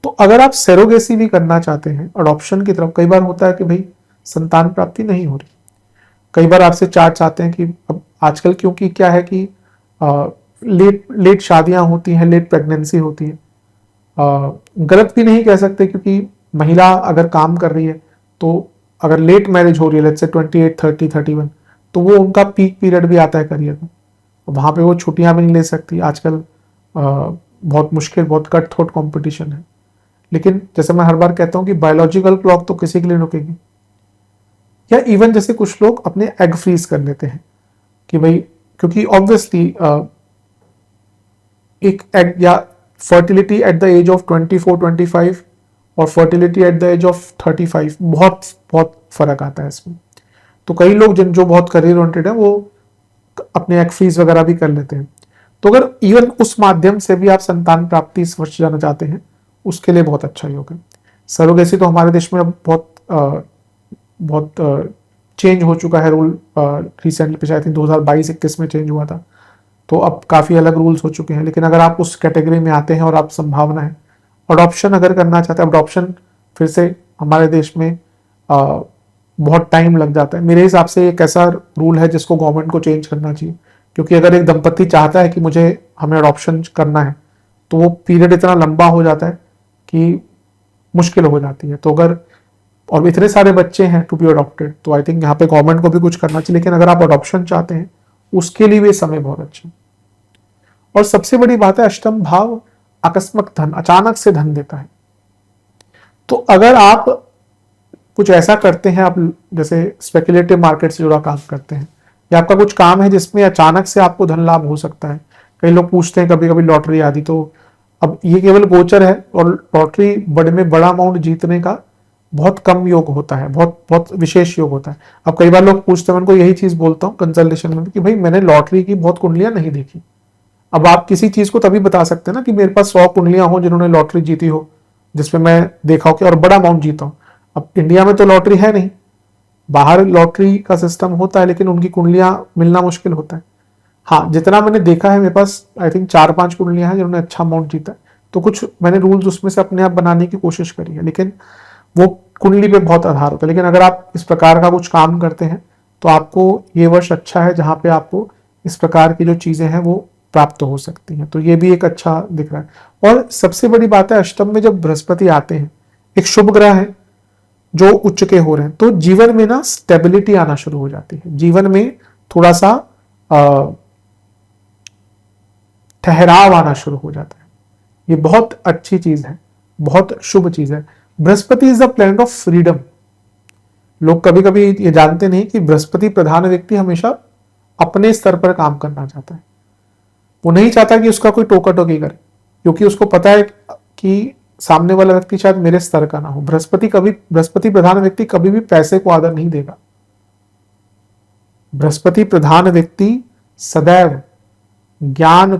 तो अगर आप सरोगेसी भी करना चाहते हैं, अडॉप्शन की तरफ, कई बार होता है कि भाई संतान प्राप्ति नहीं हो रही, कई बार आपसे चार्ट चाहते हैं कि अब आजकल क्योंकि क्या है कि लेट शादियां होती हैं, लेट प्रेगनेंसी होती है। गलत भी नहीं कह सकते, क्योंकि महिला अगर काम कर रही है तो अगर लेट मैरिज हो रही है, लेट्स से 28, 30, 31, तो वो उनका पीक पीरियड भी आता है करियर में। वहाँ पे वो छुट्टियां भी नहीं ले सकती। आजकल बहुत मुश्किल, बहुत कट थ्रोट कॉम्पिटिशन है। लेकिन जैसे मैं हर बार कहता हूँ कि बायोलॉजिकल क्लॉक तो किसी के लिए रुकेगी। या इवन जैसे कुछ लोग अपने एग फ्रीज कर लेते हैं कि भाई, क्योंकि ऑब्वियसली एक या fertility at the age of 24-25 और fertility at the age of 35, बहुत बहुत फर्क आता है इसमें। तो कई लोग जो बहुत करियर ओरिएंटेड है वो अपने एग फ्रीज वगैरह भी कर लेते हैं। तो अगर इवन उस माध्यम से भी आप संतान प्राप्ति इस वर्ष जाना चाहते हैं, उसके लिए बहुत अच्छा योग है। सरोगेसी तो हमारे देश में अब बहुत चेंज हो चुका है रूल, रिसेंटली पिछले आई थिंक 2022-21 में चेंज हुआ था, तो अब काफ़ी अलग रूल्स हो चुके हैं। लेकिन अगर आप उस कैटेगरी में आते हैं और आप संभावना है अडॉप्शन अगर करना चाहते हैं, अडॉप्शन फिर से हमारे देश में बहुत टाइम लग जाता है। मेरे हिसाब से एक ऐसा रूल है जिसको गवर्नमेंट को चेंज करना चाहिए, क्योंकि अगर एक दंपति चाहता है कि हमें अडॉप्शन करना है, तो वो पीरियड इतना लंबा हो जाता है कि मुश्किल हो जाती है। तो अगर और इतने सारे बच्चे हैं टू बी अडॉप्टेड, तो आई थिंक यहाँ पे गवर्नमेंट को भी कुछ करना चाहिए। लेकिन अगर आप अडॉप्शन चाहते हैं उसके लिए भी समय बहुत अच्छा है। और सबसे बड़ी बात है, अष्टम भाव आकस्मिक धन, अचानक से धन देता है। तो अगर आप कुछ ऐसा करते हैं, आप जैसे स्पेकुलेटिव मार्केट से जुड़ा काम करते हैं, या आपका कुछ काम है जिसमें अचानक से आपको धन लाभ हो सकता है। कई लोग पूछते हैं कभी कभी लॉटरी आदि, तो अब ये केवल गोचर है और लॉटरी बड़े में बड़ा अमाउंट जीतने का बहुत कम योग होता है, बहुत बहुत विशेष योग होता है। अब कई बार लोग पूछते हैं, मैं उनको यही चीज बोलता हूँ कंसल्टेशन में कि भाई मैंने लॉटरी की बहुत कुंडलियां नहीं देखी। अब आप किसी चीज को तभी बता सकते हैं ना कि मेरे पास 100 कुंडलियां हो जिन्होंने लॉटरी जीती हो, जिसमें मैं देखा हो कि और बड़ा अमाउंट जीता हूं। अब इंडिया में तो लॉटरी है नहीं, बाहर लॉटरी का सिस्टम होता है, लेकिन उनकी कुंडलियां मिलना मुश्किल होता है। हाँ, जितना मैंने देखा है, मेरे पास आई थिंक 4-5 कुंडलियां हैं जिन्होंने अच्छा अमाउंट जीता है। तो कुछ मैंने रूल्स उसमें से अपने आप बनाने की कोशिश करी है, लेकिन वो कुंडली पे बहुत आधार होता है। लेकिन अगर आप इस प्रकार का कुछ काम करते हैं तो आपको ये वर्ष अच्छा है जहां पे आपको इस प्रकार की जो चीजें हैं वो प्राप्त हो सकती हैं। तो ये भी एक अच्छा दिख रहा है। और सबसे बड़ी बात है, अष्टम में जब बृहस्पति आते हैं, एक शुभ ग्रह है जो उच्च के हो रहे हैं, तो जीवन में ना स्टेबिलिटी आना शुरू हो जाती है। जीवन में थोड़ा सा ठहराव आना शुरू हो जाता है। ये बहुत अच्छी चीज है, बहुत शुभ चीज है। Brihaspati is the planet of freedom. लोग कभी कभी ये जानते नहीं कि बृहस्पति प्रधान व्यक्ति हमेशा अपने स्तर पर काम करना चाहता है। वो नहीं चाहता कि उसका कोई टोका टोकी करे, क्योंकि उसको पता है कि सामने वाला व्यक्ति शायद मेरे स्तर का ना हो। बृहस्पति प्रधान व्यक्ति कभी भी पैसे को आदर नहीं देगा। बृहस्पति प्रधान व्यक्ति सदैव ज्ञान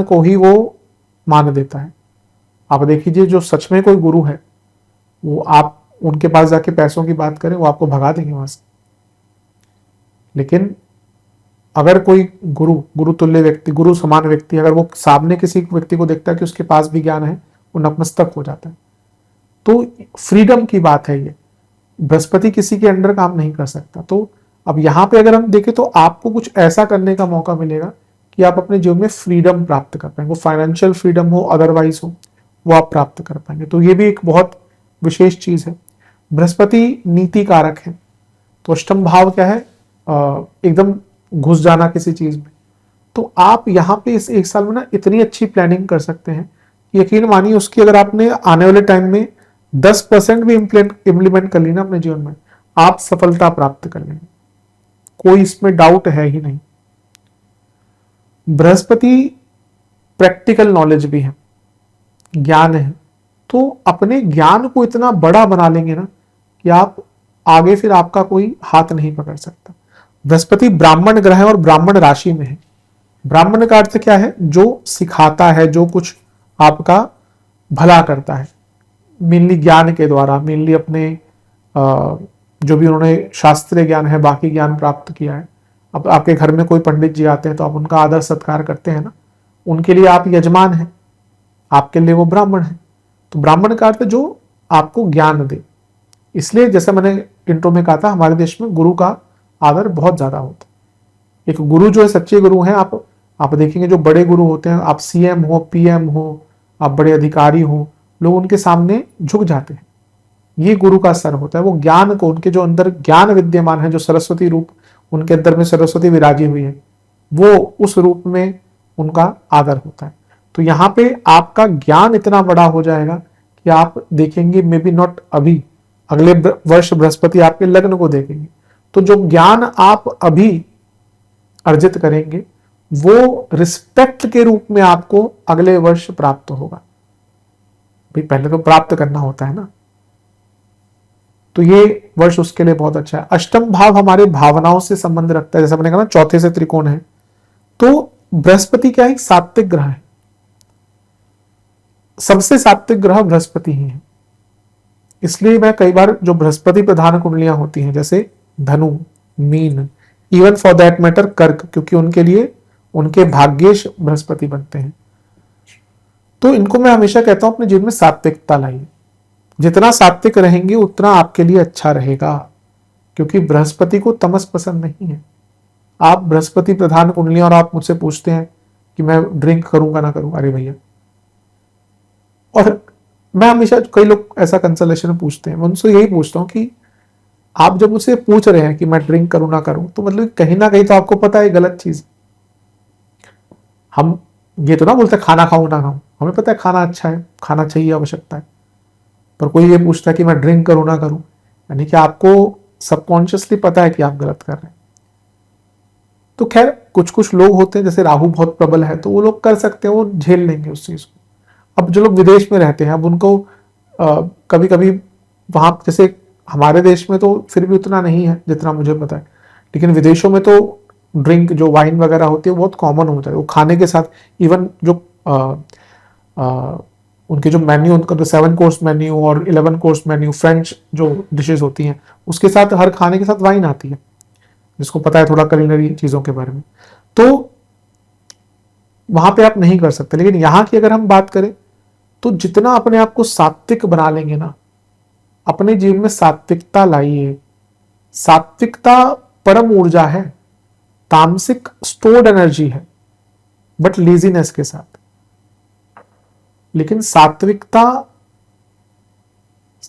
को ही वो मान देता है। आप देखिए, जो सच में कोई गुरु है, वो आप उनके पास जाके पैसों की बात करें, वो आपको भगा देंगे वहां से। लेकिन अगर कोई गुरु तुल्य व्यक्ति, गुरु समान व्यक्ति, अगर वो सामने किसी व्यक्ति को देखता है कि उसके पास भी ज्ञान है, वो नतमस्तक हो जाता है। तो फ्रीडम की बात है ये। बृहस्पति किसी के अंडर काम नहीं कर सकता। तो अब यहाँ पे अगर हम देखें तो आपको कुछ ऐसा करने का मौका मिलेगा कि आप अपने जीवन में फ्रीडम प्राप्त कर पाएंगे। वो फाइनेंशियल फ्रीडम हो, अदरवाइज हो, वो आप प्राप्त कर पाएंगे। तो ये भी एक बहुत विशेष चीज है। बृहस्पति नीति कारक है, तो अष्टम भाव क्या है, एकदम घुस जाना किसी चीज में। तो आप यहाँ पे इस एक साल में ना इतनी अच्छी प्लानिंग कर सकते हैं, यकीन मानिए उसकी अगर आपने आने वाले टाइम में 10% भी इम्प्लीमेंट कर ली ना अपने जीवन में, आप सफलता प्राप्त कर लेंगे, कोई इसमें डाउट है ही नहीं। बृहस्पति प्रैक्टिकल नॉलेज भी है, ज्ञान है, तो अपने ज्ञान को इतना बड़ा बना लेंगे ना कि आप आगे फिर आपका कोई हाथ नहीं पकड़ सकता। बृहस्पति ब्राह्मण ग्रह है और ब्राह्मण राशि में है। ब्राह्मण का अर्थ क्या है, जो सिखाता है, जो कुछ आपका भला करता है, मेनली ज्ञान के द्वारा, मेनली अपने जो भी उन्होंने शास्त्रीय ज्ञान है, बाकी ज्ञान प्राप्त किया है। अब आपके घर में कोई पंडित जी आते हैं तो आप उनका आदर सत्कार करते हैं ना, उनके लिए आप यजमान हैं, आपके लिए वो ब्राह्मण है। तो ब्राह्मण का अर्थ जो आपको ज्ञान दे। इसलिए जैसे मैंने इंट्रो में कहा था, हमारे देश में गुरु का आदर बहुत ज्यादा होता है। एक गुरु जो है, सच्चे गुरु हैं, आप देखेंगे जो बड़े गुरु होते हैं, आप सीएम हो, पीएम हो, आप बड़े अधिकारी हो, लोग उनके सामने झुक जाते हैं। ये गुरु का सर होता है। वो ज्ञान को, उनके जो अंदर ज्ञान विद्यमान है, जो सरस्वती रूप उनके अंदर में सरस्वती विराजी हुई है, वो उस रूप में उनका आदर होता है। तो यहाँ पे आपका ज्ञान इतना बड़ा हो जाएगा कि आप देखेंगे, मे बी नॉट अभी, अगले वर्ष बृहस्पति आपके लग्न को देखेंगे, तो जो ज्ञान आप अभी अर्जित करेंगे वो रिस्पेक्ट के रूप में आपको अगले वर्ष प्राप्त होगा। भाई पहले तो प्राप्त करना होता है ना, तो ये वर्ष उसके लिए बहुत अच्छा है। अष्टम भाव हमारे भावनाओं से संबंध रखता है, जैसे मैंने कहा ना चौथे से त्रिकोण है, तो बृहस्पति क्या है, सात्विक ग्रह है, सबसे सात्विक ग्रह बृहस्पति ही है। इसलिए मैं कई बार जो बृहस्पति प्रधान कुंडलियां होती हैं जैसे धनु, mean, even for that matter कर्क, क्योंकि उनके लिए उनके भाग्येश बृहस्पति बनते हैं, तो इनको मैं हमेशा कहता हूं अपने जीवन में सात्विकता लाइए। जितना सात्विक रहेंगे उतना आपके लिए अच्छा रहेगा, क्योंकि बृहस्पति को तमस पसंद नहीं है। आप बृहस्पति प्रधान कुंडलियां और आप मुझसे पूछते हैं कि मैं ड्रिंक करूंगा ना करूं, अरे भैया, और मैं हमेशा, कई लोग ऐसा कंसलेशन पूछते हैं, मैं उनसे यही पूछता हूं कि आप जब मुझसे पूछ रहे हैं कि मैं ड्रिंक करूं ना करूं, तो मतलब कहीं ना कहीं तो आपको पता है गलत चीज। हम ये तो ना बोलते खाना खाऊं ना खाऊं, हमें पता है खाना अच्छा है, खाना चाहिए, आवश्यकता है, पर कोई ये पूछता है कि मैं ड्रिंक करूं ना करूं, यानी कि आपको सबकॉन्शियसली पता है कि आप गलत कर रहे हैं। तो खैर कुछ कुछ लोग होते हैं, जैसे राहु बहुत प्रबल है तो वो लोग कर सकते हैं, वो झेल लेंगे उस चीज को। अब जो लोग विदेश में रहते हैं, अब उनको कभी कभी वहां, जैसे हमारे देश में तो फिर भी उतना नहीं है जितना मुझे पता है, लेकिन विदेशों में तो ड्रिंक जो वाइन वगैरह होती है बहुत कॉमन होता है, वो खाने के साथ, इवन जो उनके जो मेन्यू, उनका जो 7 कोर्स मेन्यू और 11 कोर्स मेन्यू, फ्रेंच जो डिशेज होती हैं, उसके साथ हर खाने के साथ वाइन आती है, जिसको पता है थोड़ा कलिनरी चीज़ों के बारे में, तो वहां पे आप नहीं कर सकते। लेकिन यहाँ की अगर हम बात करें तो जितना अपने आप को सात्विक बना लेंगे ना, अपने जीवन में सात्विकता लाइए। सात्विकता परम ऊर्जा है, तामसिक स्टोर्ड एनर्जी है, बट लेजीनेस के साथ। लेकिन सात्विकता,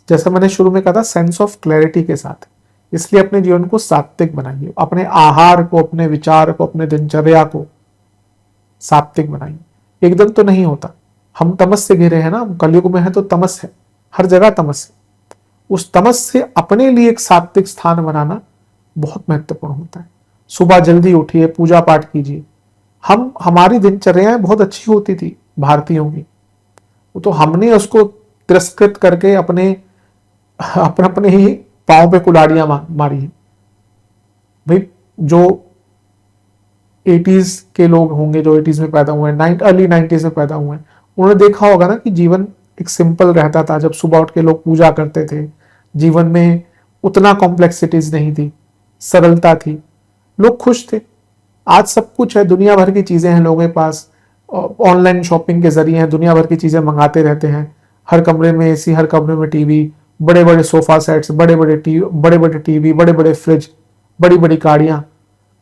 जैसा मैंने शुरू में कहा था, सेंस ऑफ क्लैरिटी के साथ। इसलिए अपने जीवन को सात्विक बनाइए, अपने आहार को, अपने विचार को, अपने दिनचर्या को सात्विक बनाइए। एकदम तो नहीं होता, हम तमस से घिरे हैं ना, कलयुग में है तो तमस है, हर जगह तमस है। उस तमस से अपने लिए एक सात्विक स्थान बनाना बहुत महत्वपूर्ण होता है। सुबह जल्दी उठिए, पूजा पाठ कीजिए। हमारी दिनचर्याएं बहुत अच्छी होती थी भारतीयों की, वो तो हमने उसको तिरस्कृत करके अपने अपने ही पांव पे कुल्हाड़ियां मारी है। भाई जो 80s के लोग होंगे, जो 80s में पैदा हुए हैं, अर्ली 90s में पैदा हुए हैं, उन्होंने देखा होगा ना कि जीवन एक सिंपल रहता था। जब सुबह उठ के लोग पूजा करते थे, जीवन में उतना कॉम्प्लेक्सिटीज नहीं थी, सरलता थी, लोग खुश थे। आज सब कुछ है, दुनिया भर की चीजें हैं लोगों के पास, ऑनलाइन शॉपिंग के जरिए दुनिया भर की चीजें मंगाते रहते हैं। हर कमरे में एसी, हर कमरे में टीवी, बड़े बड़े सोफा सेट्स, बड़े बड़े टीवी, बड़े बड़े फ्रिज, बड़ी बड़ी गाड़ियां।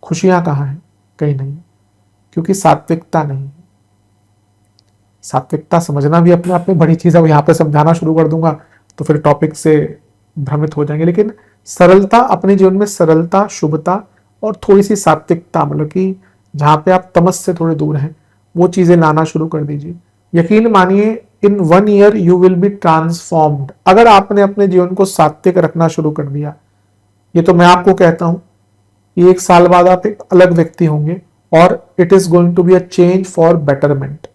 खुशियां कहाँ हैं? कहीं नहीं, क्योंकि सात्विकता नहीं है। सात्विकता समझना भी अपने आप में बड़ी चीज है। यहाँ पे समझाना शुरू कर दूंगा तो फिर टॉपिक से भ्रमित हो जाएंगे। लेकिन सरलता, अपने जीवन में सरलता, शुभता और थोड़ी सी सात्विकता, मतलब कि जहां पे आप तमस से थोड़े दूर हैं, वो चीजें लाना शुरू कर दीजिए। यकीन मानिए, इन 1 year you will be transformed. अगर आपने अपने जीवन को सात्विक रखना शुरू कर दिया, ये तो मैं आपको कहता हूं, ये 1 साल बाद आप एक अलग व्यक्ति होंगे और it is going to be a change for betterment.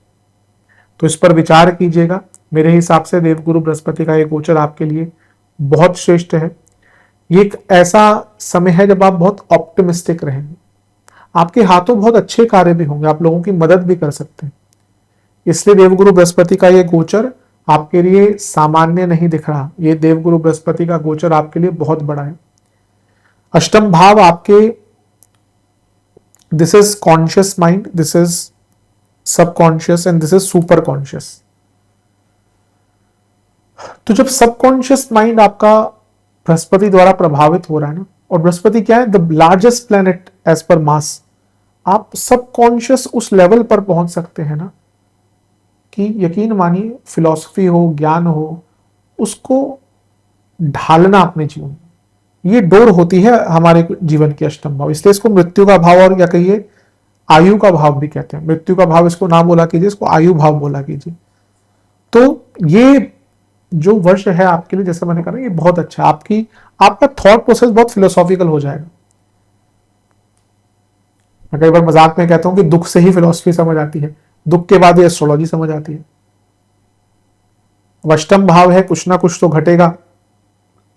तो इस पर विचार कीजिएगा। मेरे हिसाब से देवगुरु बृहस्पति का ये गोचर आपके लिए बहुत श्रेष्ठ है। ये एक ऐसा समय है जब आप बहुत ऑप्टिमिस्टिक रहेंगे, आपके हाथों बहुत अच्छे कार्य भी होंगे, आप लोगों की मदद भी कर सकते हैं। इसलिए देवगुरु बृहस्पति का ये गोचर आपके लिए सामान्य नहीं दिख रहा। ये देवगुरु बृहस्पति का गोचर आपके लिए बहुत बड़ा है। अष्टम भाव आपके, this is conscious mind, this is subconscious and this is super conscious. तो जब सबकॉन्शियस माइंड आपका बृहस्पति द्वारा प्रभावित हो रहा है ना, और बृहस्पति क्या है, the largest planet as per मास, आप सबकॉन्शियस उस लेवल पर पहुंच सकते हैं ना कि यकीन मानिए, फिलॉसफी हो, ज्ञान हो, उसको ढालना अपने जीवन में, ये डोर होती है हमारे जीवन की अष्टम भाव। इसलिए इसको मृत्यु का भाव, और या कहिए आयु का भाव भी कहते हैं। मृत्यु का भाव इसको ना बोला कीजिए, इसको आयु भाव बोला कीजिए। तो ये जो वर्ष है आपके लिए, जैसे मैंने कहा, ये बहुत अच्छा है। आपका थॉट प्रोसेस बहुत फिलोसॉफिकल हो जाएगा। मैं कई बार मजाक में कहता हूं कि दुख से ही फिलॉसफी समझ आती है, दुख के बाद ये एस्ट्रोलॉजी समझ आती है। अष्टम भाव है, कुछ ना कुछ तो घटेगा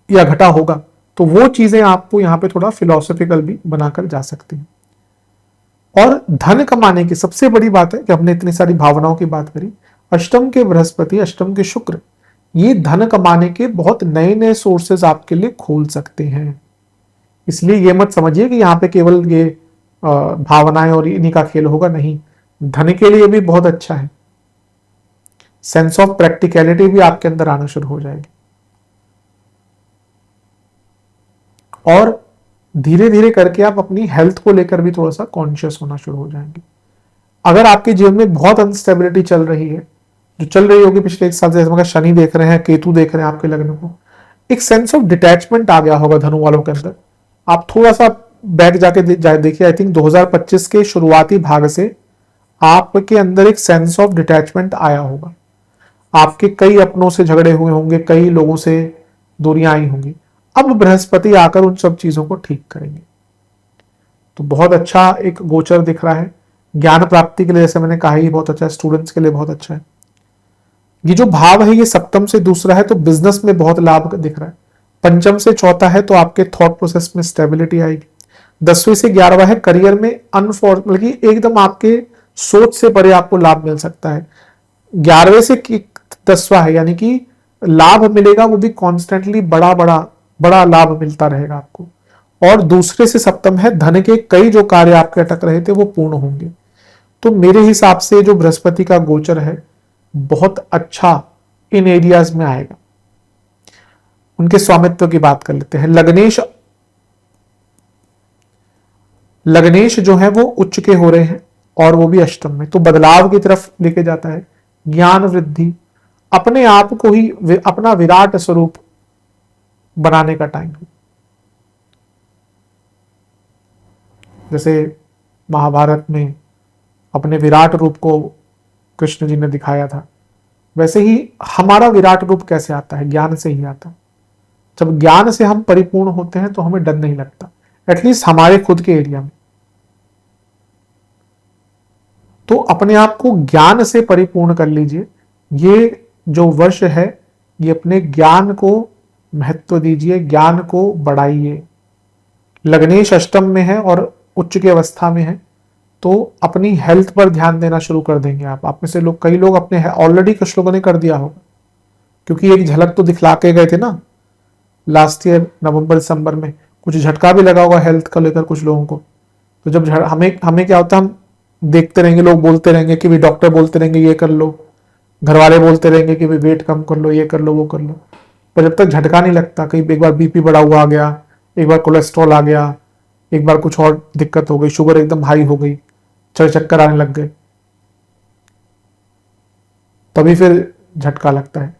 या घटा होगा, तो वो चीजें आपको यहाँ पे थोड़ा फिलोसॉफिकल भी बनाकर जा सकती हैं। और धन कमाने की सबसे बड़ी बात है कि हमने इतनी सारी भावनाओं की बात करी, अष्टम के बृहस्पति, अष्टम के शुक्र, ये धन कमाने के बहुत नए नए सोर्सेज आपके लिए खोल सकते हैं। इसलिए ये मत समझिए कि यहाँ पे केवल ये भावनाएं और इन्हीं का खेल होगा, नहीं, धन के लिए भी बहुत अच्छा है। सेंस ऑफ प्रैक्टिकलिटी भी आपके अंदर आना शुरू हो जाएगी और धीरे धीरे करके आप अपनी हेल्थ को लेकर भी थोड़ा सा कॉन्शियस होना शुरू हो जाएंगे। अगर आपके जीवन में बहुत अनस्टेबिलिटी चल रही है, जो चल रही होगी पिछले 1 साल से, जैसे शनि देख रहे हैं, केतु देख रहे हैं आपके लग्न को, एक सेंस ऑफ डिटैचमेंट आ गया होगा धनु वालों के अंदर। आप थोड़ा सा बैक जाके देखिए, आई थिंक 2025 के शुरुआती भाग से आपके अंदर एक सेंस ऑफ डिटैचमेंट आया होगा। आपके कई अपनों से झगड़े हुए होंगे, कई लोगों से दूरियां आई होंगी। अब बृहस्पति आकर उन सब चीजों को ठीक करेंगे। तो बहुत अच्छा एक गोचर दिख रहा है। ज्ञान प्राप्ति के लिए जैसे मैंने कहा, ही बहुत अच्छा है, स्टूडेंट्स के लिए बहुत अच्छा है। ये जो भाव है ये सप्तम से दूसरा है, तो बिजनेस में बहुत लाभ दिख रहा है। पंचम से चौथा है तो आपके थॉट प्रोसेस में स्टेबिलिटी आएगी। 10वीं से 11वां है, करियर में अनफॉर्चुनेटली एकदम आपके सोच से परे आपको लाभ मिल सकता है। 11वें से 10वां है, यानी कि लाभ मिलेगा, वो भी कॉन्स्टेंटली बड़ा बड़ा बड़ा लाभ मिलता रहेगा आपको। और दूसरे से सप्तम है, धन के कई जो कार्य आपके अटक रहे थे वो पूर्ण होंगे। तो मेरे हिसाब से जो बृहस्पति का गोचर है बहुत अच्छा इन एरियाज में आएगा। उनके स्वामित्व की बात कर लेते हैं। लग्नेश जो है वो उच्च के हो रहे हैं और वो भी अष्टम में, तो बदलाव की तरफ लेके जाता है। ज्ञान वृद्धि, अपने आप को ही अपना विराट स्वरूप बनाने का टाइम है। जैसे महाभारत में अपने विराट रूप को कृष्ण जी ने दिखाया था, वैसे ही हमारा विराट रूप कैसे आता है? ज्ञान से ही आता है। जब ज्ञान से हम परिपूर्ण होते हैं तो हमें डर नहीं लगता, एटलीस्ट हमारे खुद के एरिया में। तो अपने आप को ज्ञान से परिपूर्ण कर लीजिए। ये जो वर्ष है ये अपने ज्ञान को महत्व दीजिए, ज्ञान को बढ़ाइए। लग्नेश अष्टम में है और उच्च की अवस्था में है, तो अपनी हेल्थ पर ध्यान देना शुरू कर देंगे आप में से लोग, कई लोग अपने ऑलरेडी कुछ लोगों ने कर दिया होगा, क्योंकि एक झलक तो दिखला के गए थे ना लास्ट ईयर नवंबर दिसंबर में। कुछ झटका भी लगा होगा हेल्थ को लेकर कुछ लोगों को। तो जब हमें क्या होता है, हम देखते रहेंगे, लोग बोलते रहेंगे कि भाई डॉक्टर बोलते रहेंगे ये कर लो, घर वाले बोलते रहेंगे कि भाई वेट कम कर लो, ये कर लो, वो कर लो, पर जब तक झटका नहीं लगता, कहीं एक बार बीपी बढ़ा हुआ आ गया, एक बार कोलेस्ट्रॉल आ गया, एक बार कुछ और दिक्कत हो गई, शुगर एकदम हाई हो गई, चक्कर आने लग गए, तभी फिर झटका लगता है।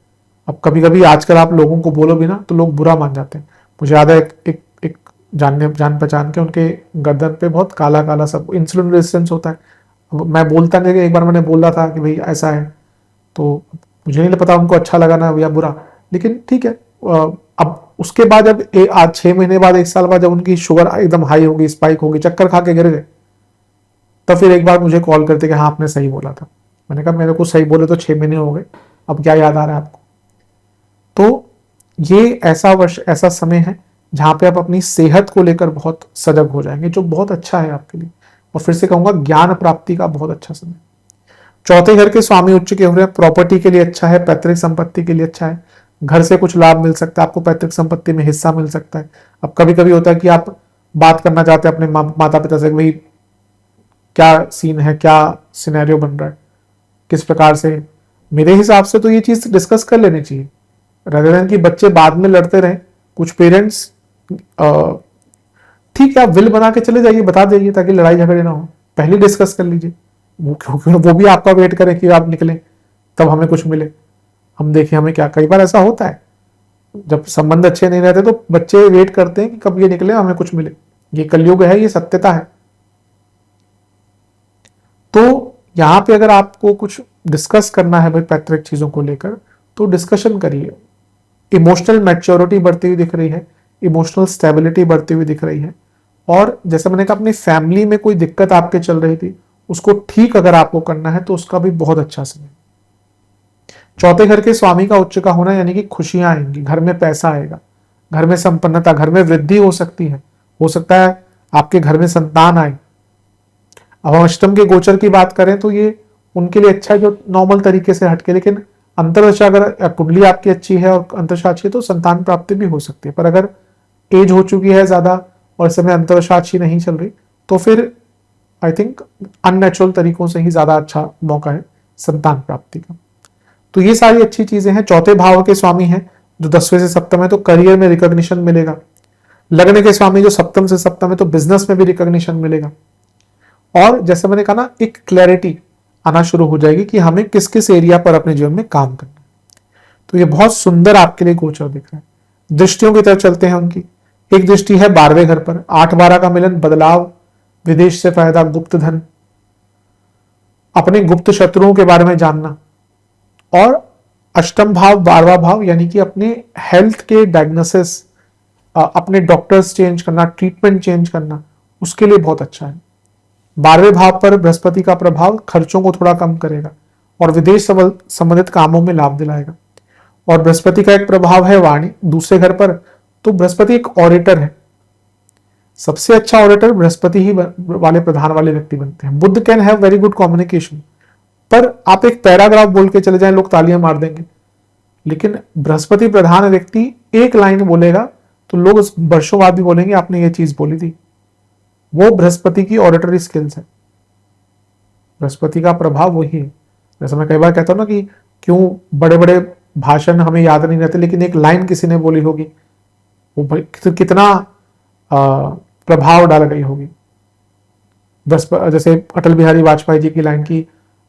अब कभी कभी आजकल आप लोगों को बोलो भी ना तो लोग बुरा मान जाते हैं। मुझे याद है एक जान पहचान के, उनके गर्दन पे बहुत काला काला सब इंसुलिन रेजिस्टेंस होता है। मैं बोलता नहीं, एक बार मैंने बोला था कि भाई ऐसा है, तो मुझे नहीं पता उनको अच्छा लगा ना या बुरा, लेकिन ठीक है। अब उसके बाद जब आज 6 महीने बाद, 1 साल बाद, जब उनकी शुगर एकदम हाई होगी, स्पाइक होगी, चक्कर खा के गिर गए, तब फिर एक बार मुझे कॉल करते कि हाँ आपने सही बोला था। मैंने कहा मेरे को सही बोले तो 6 महीने हो गए, अब क्या याद आ रहा है आपको? तो ये ऐसा वर्ष, ऐसा समय है जहां पे आप अपनी सेहत को लेकर बहुत सजग हो जाएंगे, जो बहुत अच्छा है आपके लिए। और फिर से कहूंगा, ज्ञान प्राप्ति का बहुत अच्छा समय। चौथे घर के स्वामी उच्च के हो रहे हैं, प्रॉपर्टी के लिए अच्छा है, पैतृक संपत्ति के लिए अच्छा है, घर से कुछ लाभ मिल सकता है, आपको पैतृक संपत्ति में हिस्सा मिल सकता है। अब कभी कभी होता है कि आप बात करना चाहते हैं अपने माता पिता से, भाई क्या सीन है, क्या सिनेरियो बन रहा है, किस प्रकार से। मेरे हिसाब से तो ये चीज डिस्कस कर लेनी चाहिए, rather than कि बच्चे बाद में लड़ते रहे। कुछ पेरेंट्स ठीक है, आप विल बना के चले जाइए, बता दीजिए, ताकि लड़ाई झगड़े ना हो, पहले डिस्कस कर लीजिए। वो भी आपका वेट करें कि आप निकले तब हमें कुछ मिले, हम देखें हमें क्या। कई बार ऐसा होता है, जब संबंध अच्छे नहीं रहते तो बच्चे वेट करते हैं कि कब ये निकले, हमें कुछ मिले। ये कलयुग है, ये सत्यता है। तो यहां पे अगर आपको कुछ डिस्कस करना है भाई पैतृक चीजों को लेकर, तो डिस्कशन करिए। इमोशनल मैच्योरिटी बढ़ती हुई दिख रही है, इमोशनल स्टेबिलिटी बढ़ती हुई दिख रही है, और जैसे मैंने कहा अपनी फैमिली में कोई दिक्कत आपके चल रही थी उसको ठीक अगर आपको करना है तो उसका भी बहुत अच्छा समय। चौथे घर के स्वामी का उच्च का होना यानी कि खुशियां आएंगी, घर में पैसा आएगा, घर में संपन्नता, घर में वृद्धि हो सकती है, हो सकता है आपके घर में संतान आए। अब हम अष्टम के गोचर की बात करें तो ये उनके लिए अच्छा है जो नॉर्मल तरीके से हटके, लेकिन अंतरदशा अगर कुंडली आपकी अच्छी है और अंतरदशा अच्छी है तो संतान प्राप्ति भी हो सकती है। पर अगर एज हो चुकी है ज्यादा और इस समय अंतरदशा अच्छी नहीं चल रही तो फिर आई थिंक अननेचुरल तरीकों से ही ज्यादा अच्छा मौका है संतान प्राप्ति का। तो ये सारी अच्छी चीजें हैं। चौथे भाव के स्वामी हैं जो 10वें से सप्तम है तो करियर में रिकॉग्निशन मिलेगा। लग्न के स्वामी जो सप्तम से सप्तम है तो बिजनेस में भी रिकॉग्निशन मिलेगा। और जैसे मैंने कहा ना, एक क्लैरिटी आना शुरू हो जाएगी कि हमें किस किस एरिया पर अपने जीवन में काम करना है। तो ये बहुत सुंदर आपके लिए गोचर दिख रहा है। दृष्टियों की तरफ चलते हैं उनकी। एक दृष्टि है 12वें घर पर, 8-12 का मिलन, बदलाव, विदेश से फायदा, गुप्त धन, अपने गुप्त शत्रुओं के बारे में जानना। और अष्टम भाव 12वां भाव यानी कि अपने हेल्थ के डायग्नोसिस, अपने डॉक्टर्स चेंज करना, ट्रीटमेंट चेंज करना, उसके लिए बहुत अच्छा है। 12वें भाव पर बृहस्पति का प्रभाव खर्चों को थोड़ा कम करेगा और विदेश संबंधित कामों में लाभ दिलाएगा। और बृहस्पति का एक प्रभाव है वाणी, दूसरे घर पर, तो बृहस्पति एक ऑडिटर है। सबसे अच्छा ऑडिटर बृहस्पति ही वाले प्रधान वाले व्यक्ति बनते हैं। Buddha can have very good communication, पर आप एक पैराग्राफ बोल के चले जाएं लोग तालियां मार देंगे, लेकिन बृहस्पति प्रधान व्यक्ति एक लाइन बोलेगा तो लोग वर्षों बाद भी बोलेंगे आपने ये चीज बोली थी। वो बृहस्पति की ऑडिटरी स्किल्स है, बृहस्पति का प्रभाव वही है। जैसे मैं कई बार कहता हूं ना कि क्यों बड़े बड़े भाषण हमें याद नहीं रहते, लेकिन एक लाइन किसी ने बोली होगी वो कितना प्रभाव डाल गई होगी। जैसे अटल बिहारी वाजपेयी जी की लाइन की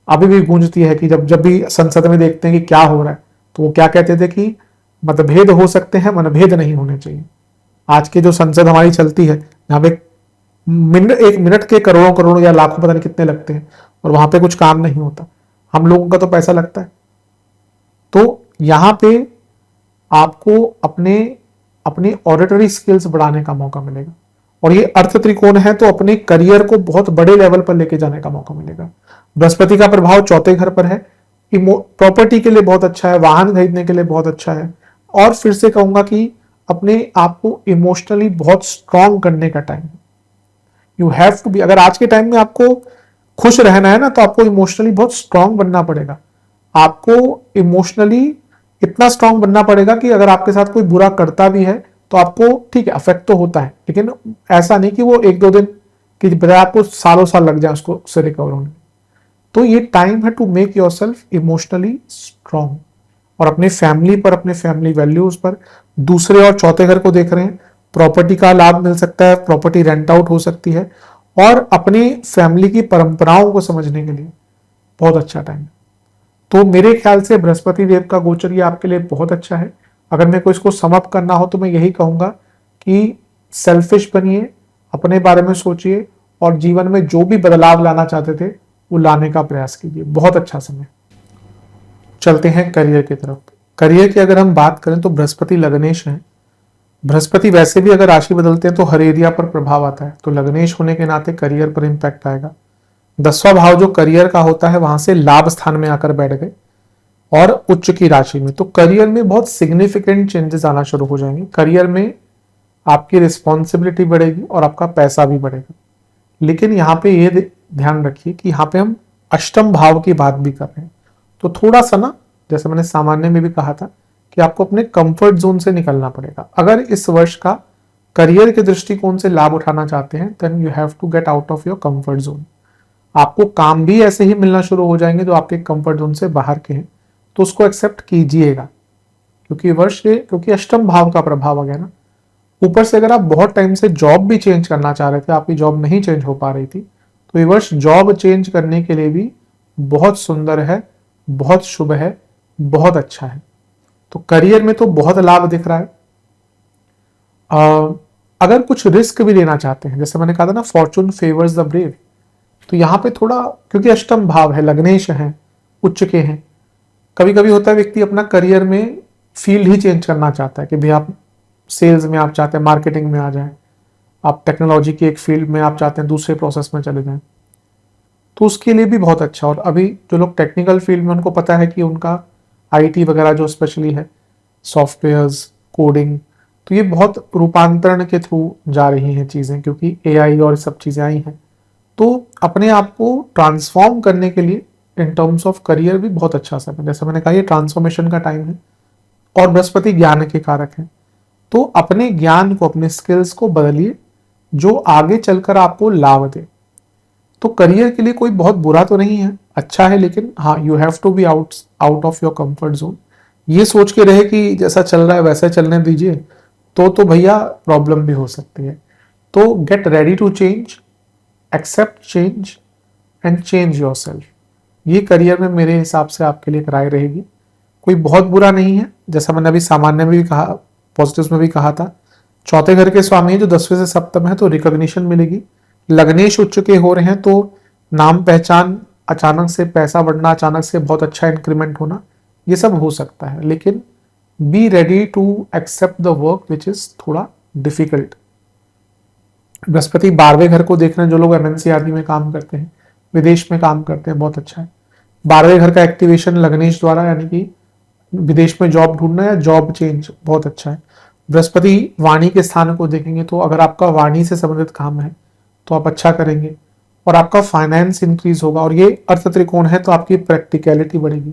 अभी भी गूंजती है कि जब भी संसद में देखते हैं कि क्या हो रहा है तो वो क्या कहते थे कि मतभेद हो सकते हैं, मनभेद नहीं होने चाहिए। आज की जो संसद हमारी चलती है यहाँ पे एक मिनट के करोड़ों करोड़ों या लाखों पता नहीं कितने लगते हैं और वहां पे कुछ काम नहीं होता, हम लोगों का तो पैसा लगता है। तो यहाँ पे आपको अपनी ऑडिटरी स्किल्स बढ़ाने का मौका मिलेगा। और ये अर्थ त्रिकोण है तो अपने करियर को बहुत बड़े लेवल पर लेके जाने का मौका मिलेगा। बृहस्पति का प्रभाव चौथे घर पर है, प्रॉपर्टी के लिए बहुत अच्छा है, वाहन खरीदने के लिए बहुत अच्छा है। और फिर से कहूंगा कि अपने आप को इमोशनली बहुत स्ट्रांग करने का टाइम है। यू हैव टू बी, अगर आज के टाइम में आपको खुश रहना है ना तो आपको इमोशनली बहुत स्ट्रांग बनना पड़ेगा। आपको इमोशनली इतना स्ट्रांग बनना पड़ेगा कि अगर आपके साथ कोई बुरा करता भी है तो आपको ठीक है अफेक्ट तो होता है, लेकिन ऐसा नहीं कि वो 1-2 दिन की बजाय आपको सालों साल लग जाए उसको उससे रिकवर होने। तो ये टाइम है to make yourself emotionally strong. और अपने फैमिली पर, अपने फैमिली वैल्यूज पर, दूसरे और चौथे घर को देख रहे हैं, प्रॉपर्टी का लाभ मिल सकता है, प्रॉपर्टी रेंट आउट हो सकती है। और अपनी फैमिली की परंपराओं को समझने के लिए बहुत अच्छा टाइम है। तो मेरे ख्याल से बृहस्पति देव का गोचर ये आपके लिए बहुत अच्छा है। अगर मेरे को इसको सम अप करना हो तो मैं यही कहूंगा कि सेल्फिश बनिए, अपने बारे में सोचिए और जीवन में जो भी बदलाव लाना चाहते थे वो लाने का प्रयास कीजिए। बहुत अच्छा समय। चलते हैं करियर की तरफ। करियर की अगर हम बात करें तो बृहस्पति लग्नेश है। बृहस्पति वैसे भी अगर राशि बदलते हैं तो हर एरिया पर प्रभाव आता है, तो लग्नेश होने के नाते करियर पर इंपैक्ट आएगा। 10वां भाव जो करियर का होता है वहां से लाभ स्थान में आकर बैठ गए और उच्च की राशि में, तो करियर में बहुत सिग्निफिकेंट चेंजेस आना शुरू हो जाएंगे। करियर में आपकी रिस्पॉन्सिबिलिटी बढ़ेगी और आपका पैसा भी बढ़ेगा। लेकिन यहाँ पे ये ध्यान रखिए कि यहाँ पे हम अष्टम भाव की बात भी कर रहे हैं, तो थोड़ा सा ना, जैसे मैंने सामान्य में भी कहा था कि आपको अपने कंफर्ट जोन से निकलना पड़ेगा। अगर इस वर्ष का करियर के दृष्टिकोण से लाभ उठाना चाहते हैं then you have to get out of your comfort zone. आपको काम भी ऐसे ही मिलना शुरू हो जाएंगे जो आपके कंफर्ट जोन से बाहर के हैं, तो उसको एक्सेप्ट कीजिएगा। क्योंकि अष्टम भाव का प्रभाव आ गया ना। ऊपर से अगर आप बहुत टाइम से जॉब भी चेंज करना चाह रहे थे, आपकी जॉब नहीं चेंज हो पा रही थी, तो ये वर्ष जॉब चेंज करने के लिए भी बहुत सुंदर है, बहुत शुभ है, बहुत अच्छा है। तो करियर में तो बहुत लाभ दिख रहा है। अगर कुछ रिस्क भी लेना चाहते हैं, जैसे मैंने कहा था ना, फॉर्चून फेवर्स द ब्रेव, तो यहाँ पे थोड़ा, क्योंकि अष्टम भाव है, लग्नेश है, उच्च के हैं, कभी कभी होता है व्यक्ति अपना करियर में फील्ड ही चेंज करना चाहता है कि भाई आप सेल्स में आप चाहते हैं मार्केटिंग में आ जाए, आप टेक्नोलॉजी की एक फील्ड में आप चाहते हैं दूसरे प्रोसेस में चले जाएं, तो उसके लिए भी बहुत अच्छा। और अभी जो लोग टेक्निकल फील्ड में, उनको पता है कि उनका आईटी वगैरह जो स्पेशली है, सॉफ्टवेयर्स, कोडिंग, तो ये बहुत रूपांतरण के थ्रू जा रही हैं चीज़ें, क्योंकि एआई और सब चीज़ें आई हैं। तो अपने आप को ट्रांसफॉर्म करने के लिए इन टर्म्स ऑफ करियर भी बहुत अच्छा समय, जैसे मैंने कहा, ये ट्रांसफॉर्मेशन का टाइम है। और बृहस्पति ज्ञान के कारक हैं, तो अपने ज्ञान को, अपने स्किल्स को बदलिए जो आगे चलकर आपको लाभ दे। तो करियर के लिए कोई बहुत बुरा तो नहीं है, अच्छा है, लेकिन हाँ, you have to be out of your comfort zone. ये सोच के रहे कि जैसा चल रहा है वैसे चलने दीजिए, तो भैया प्रॉब्लम भी हो सकती है। तो get ready to change, accept change and change yourself. ये करियर में मेरे हिसाब से आपके लिए एक राय रहेगी। कोई बहुत बुरा नहीं है, जैसा मैंने अभी सामान्य में भी कहा, पॉजिटिव्स में भी कहा था। चौथे घर के स्वामी है जो 10वें से सप्तम है, तो रिकॉग्निशन मिलेगी। लग्नेश उच्च के हो रहे हैं, तो नाम पहचान, अचानक से पैसा बढ़ना, अचानक से बहुत अच्छा इंक्रीमेंट होना, ये सब हो सकता है। लेकिन be ready to accept the work which is थोड़ा डिफिकल्ट। बृहस्पति 12वें घर को देख रहे हैं, जो लोग एमएनसी आदि में काम करते हैं, विदेश में काम करते हैं, बहुत अच्छा है। 12वें घर का एक्टिवेशन लग्नेश द्वारा, यानी कि विदेश में जॉब ढूंढना या जॉब चेंज, बहुत अच्छा है। बृहस्पति वाणी के स्थान को देखेंगे, तो अगर आपका वाणी से संबंधित काम है तो आप अच्छा करेंगे और आपका फाइनेंस इंक्रीज होगा। और ये अर्थ त्रिकोण है, तो आपकी प्रैक्टिकलिटी बढ़ेगी।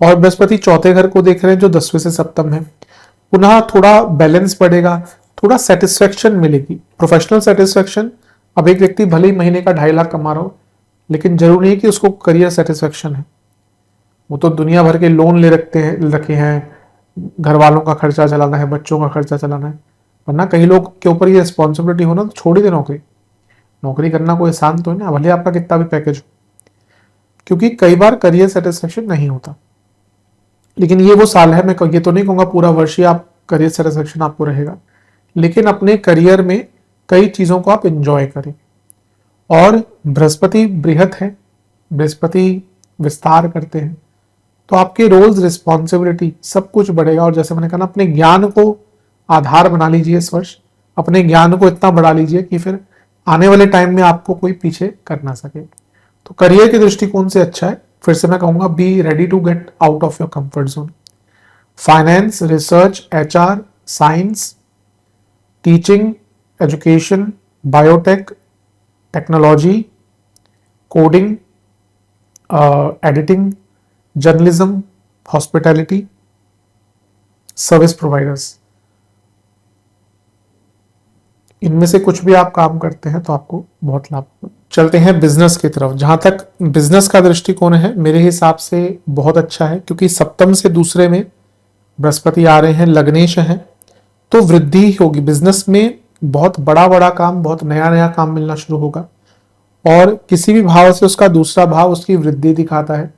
और बृहस्पति चौथे घर को देख रहे हैं जो 10वें से सप्तम है, पुनः थोड़ा बैलेंस बढ़ेगा, थोड़ा सेटिस्फेक्शन मिलेगी, प्रोफेशनल सेटिस्फेक्शन। अब एक व्यक्ति भले ही महीने का 2.5 लाख कमा रहा हो, लेकिन जरूरी नहीं कि उसको करियर सेटिस्फेक्शन है। वो तो दुनिया भर के लोन ले रखे हैं, घर वालों का खर्चा चलाना है, बच्चों का खर्चा चलाना है। वरना कई लोग के ऊपर ये रिस्पॉन्सिबिलिटी हो ना, तो छोड़ ही दे नौकरी। नौकरी करना कोई आसान तो है ना, भले आपका कितना भी पैकेज हो, क्योंकि कई बार करियर सेटिस्फेक्शन नहीं होता। लेकिन ये वो साल है, मैं ये तो नहीं कहूँगा पूरा वर्ष ही आप करियर सेटिस्फेक्शन आपको रहेगा, लेकिन अपने करियर में कई चीज़ों को आप इंजॉय करें। और बृहस्पति बृहत है, बृहस्पति विस्तार करते हैं, तो आपके रोल्स, रिस्पॉन्सिबिलिटी, सब कुछ बढ़ेगा। और जैसे मैंने कहा ना, अपने ज्ञान को आधार बना लीजिए इस वर्ष, अपने ज्ञान को इतना बढ़ा लीजिए कि फिर आने वाले टाइम में आपको कोई पीछे कर ना सके। तो करियर के दृष्टिकोण से अच्छा है। फिर से मैं कहूंगा, be ready to get out of your comfort zone. Finance, research, HR, science, teaching, education, biotech, technology, coding, editing, journalism, hospitality, service providers, इनमें से कुछ भी आप काम करते हैं तो आपको बहुत लाभ होगा। चलते हैं बिजनेस की तरफ। जहां तक बिजनेस का दृष्टिकोण है, मेरे हिसाब से बहुत अच्छा है, क्योंकि सप्तम से दूसरे में बृहस्पति आ रहे हैं, लग्नेश हैं, तो वृद्धि होगी बिजनेस में। बहुत बड़ा बड़ा काम, बहुत नया नया काम मिलना शुरू होगा। और किसी भी भाव से उसका दूसरा भाव उसकी वृद्धि दिखाता है,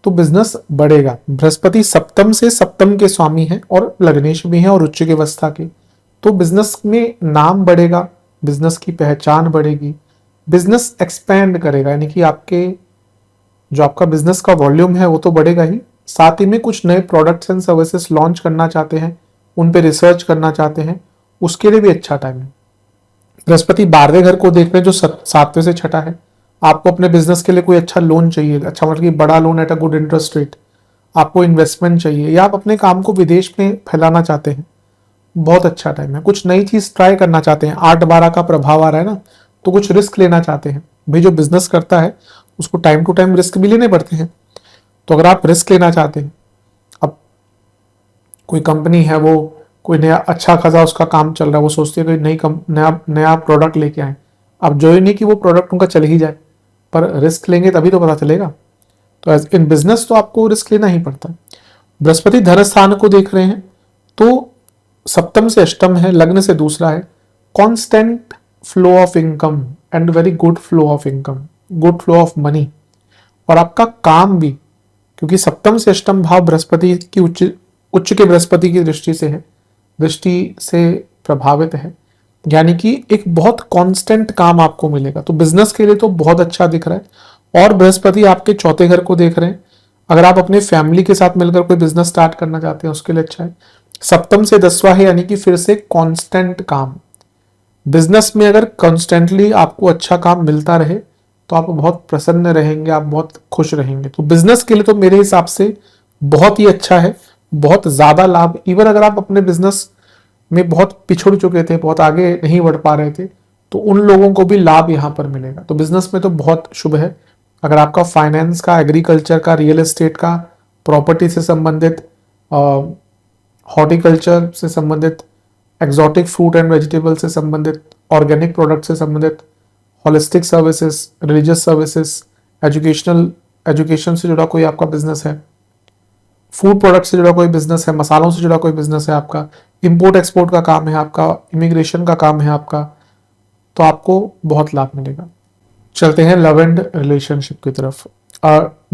तो बिजनेस बढ़ेगा। बृहस्पति सप्तम से सप्तम के स्वामी हैं और लग्नेश भी हैं और उच्च की अवस्था के, तो बिजनेस में नाम बढ़ेगा, बिजनेस की पहचान बढ़ेगी, बिजनेस एक्सपेंड करेगा, यानी कि आपके जो आपका बिजनेस का वॉल्यूम है वो तो बढ़ेगा ही, साथ ही में कुछ नए प्रोडक्ट्स एंड सर्विसेज लॉन्च करना चाहते हैं, उन पे रिसर्च करना चाहते हैं, उसके लिए भी अच्छा टाइम है। बृहस्पति 12वें घर को देख रहे हैं जो 7वें से छठा है। आपको अपने बिजनेस के लिए कोई अच्छा लोन चाहिए, अच्छा मतलब कि बड़ा loan at a good interest rate, आपको इन्वेस्टमेंट चाहिए, या आप अपने काम को विदेश में फैलाना चाहते हैं, बहुत अच्छा टाइम है। कुछ नई चीज ट्राई करना चाहते हैं, 8-12 का प्रभाव आ रहा है ना, तो कुछ रिस्क लेना चाहते हैं। भाई जो बिजनेस करता है उसको टाइम टू टाइम रिस्क भी लेने पड़ते हैं, तो अगर आप रिस्क लेना चाहते हैं, अब कोई कंपनी है, वो कोई नया अच्छा खासा उसका काम चल रहा है, वो सोचती है कि नया नया प्रोडक्ट लेके आए। अब जो ही नहीं कि वो प्रोडक्ट उनका चल ही जाए, पर रिस्क लेंगे तभी तो पता चलेगा। तो इन बिजनेस तो आपको रिस्क लेना ही पड़ता है। बृहस्पति धन स्थान को देख रहे हैं, तो सप्तम से अष्टम है, लग्न से दूसरा है। Constant flow of income and very good flow of income, good flow of money. और आपका काम भी, क्योंकि सप्तम से अष्टम भाव बृहस्पति की उच्च के बृहस्पति की दृष्टि से है, दृष्टि से प्रभावित है, यानी कि एक बहुत कांस्टेंट काम आपको मिलेगा। तो बिजनेस के लिए तो बहुत अच्छा दिख रहा है। और बृहस्पति आपके चौथे घर को देख रहे हैं, अगर आप अपने फैमिली के साथ मिलकर कोई बिजनेस स्टार्ट करना चाहते हैं उसके लिए अच्छा है। सप्तम से 10वां है, यानी कि फिर से कांस्टेंट काम, बिजनेस में अगर कॉन्स्टेंटली आपको अच्छा काम मिलता रहे तो आप बहुत प्रसन्न रहेंगे, आप बहुत खुश रहेंगे। तो बिजनेस के लिए तो मेरे हिसाब से बहुत ही अच्छा है, बहुत ज़्यादा लाभ। इवन अगर आप अपने बिजनेस में बहुत पिछड़ चुके थे, बहुत आगे नहीं बढ़ पा रहे थे, तो उन लोगों को भी लाभ यहाँ पर मिलेगा। तो बिजनेस में तो बहुत शुभ है। अगर आपका फाइनेंस का, एग्रीकल्चर का, रियल एस्टेट का, प्रॉपर्टी से संबंधित, हॉर्टिकल्चर से संबंधित, एक्सोटिक फ्रूट एंड वेजिटेबल से संबंधित, ऑर्गेनिक प्रोडक्ट से संबंधित, holistic services, religious services, education से जुड़ा कोई आपका बिजनेस है, फूड प्रोडक्ट से जुड़ा कोई बिजनेस है, मसालों से जुड़ा कोई बिजनेस है आपका, इंपोर्ट एक्सपोर्ट का काम है आपका, इमिग्रेशन का काम है आपका, तो आपको बहुत लाभ मिलेगा। चलते हैं लव एंड रिलेशनशिप की तरफ।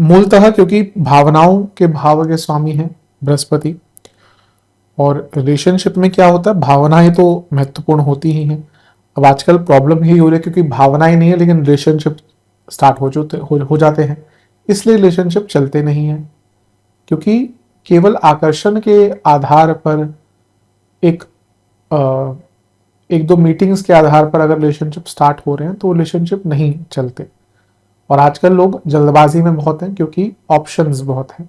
मूलतः क्योंकि भावनाओं के भाव के स्वामी हैं बृहस्पति, और रिलेशनशिप में क्या होता है, भावनाएं तो महत्वपूर्ण होती ही हैं। अब आजकल प्रॉब्लम यही हो रही है क्योंकि भावनाएं नहीं है लेकिन रिलेशनशिप स्टार्ट हो जाते हैं, इसलिए रिलेशनशिप चलते नहीं हैं। क्योंकि केवल आकर्षण के आधार पर एक एक दो मीटिंग्स के आधार पर अगर रिलेशनशिप स्टार्ट हो रहे हैं तो रिलेशनशिप नहीं चलते। और आजकल लोग जल्दबाजी में बहुत हैं क्योंकि ऑप्शंस बहुत हैं,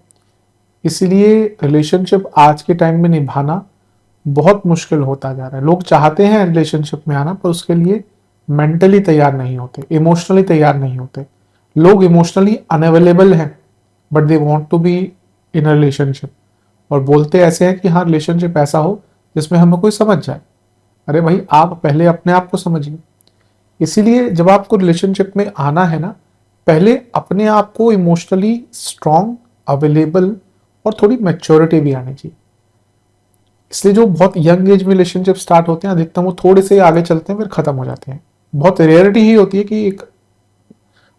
इसीलिए रिलेशनशिप आज के टाइम में निभाना बहुत मुश्किल होता जा रहा है। लोग चाहते हैं रिलेशनशिप में आना पर उसके लिए मेंटली तैयार नहीं होते, इमोशनली तैयार नहीं होते। लोग इमोशनली अनअवेलेबल हैं but they want to be in a relationship, और बोलते ऐसे हैं कि हाँ रिलेशनशिप ऐसा हो जिसमें हमें कोई समझ जाए। अरे भाई, आप पहले अपने आप को समझिए। इसीलिए जब आपको रिलेशनशिप में आना है ना, पहले अपने आप को इमोशनली स्ट्रांग, अवेलेबल और थोड़ी मैच्योरिटी भी आनी चाहिए। इसलिए जो बहुत यंग एज में रिलेशनशिप स्टार्ट होते हैं अधिकतम वो थोड़े से आगे चलते हैं फिर खत्म हो जाते हैं। बहुत रेयरिटी ही होती है कि एक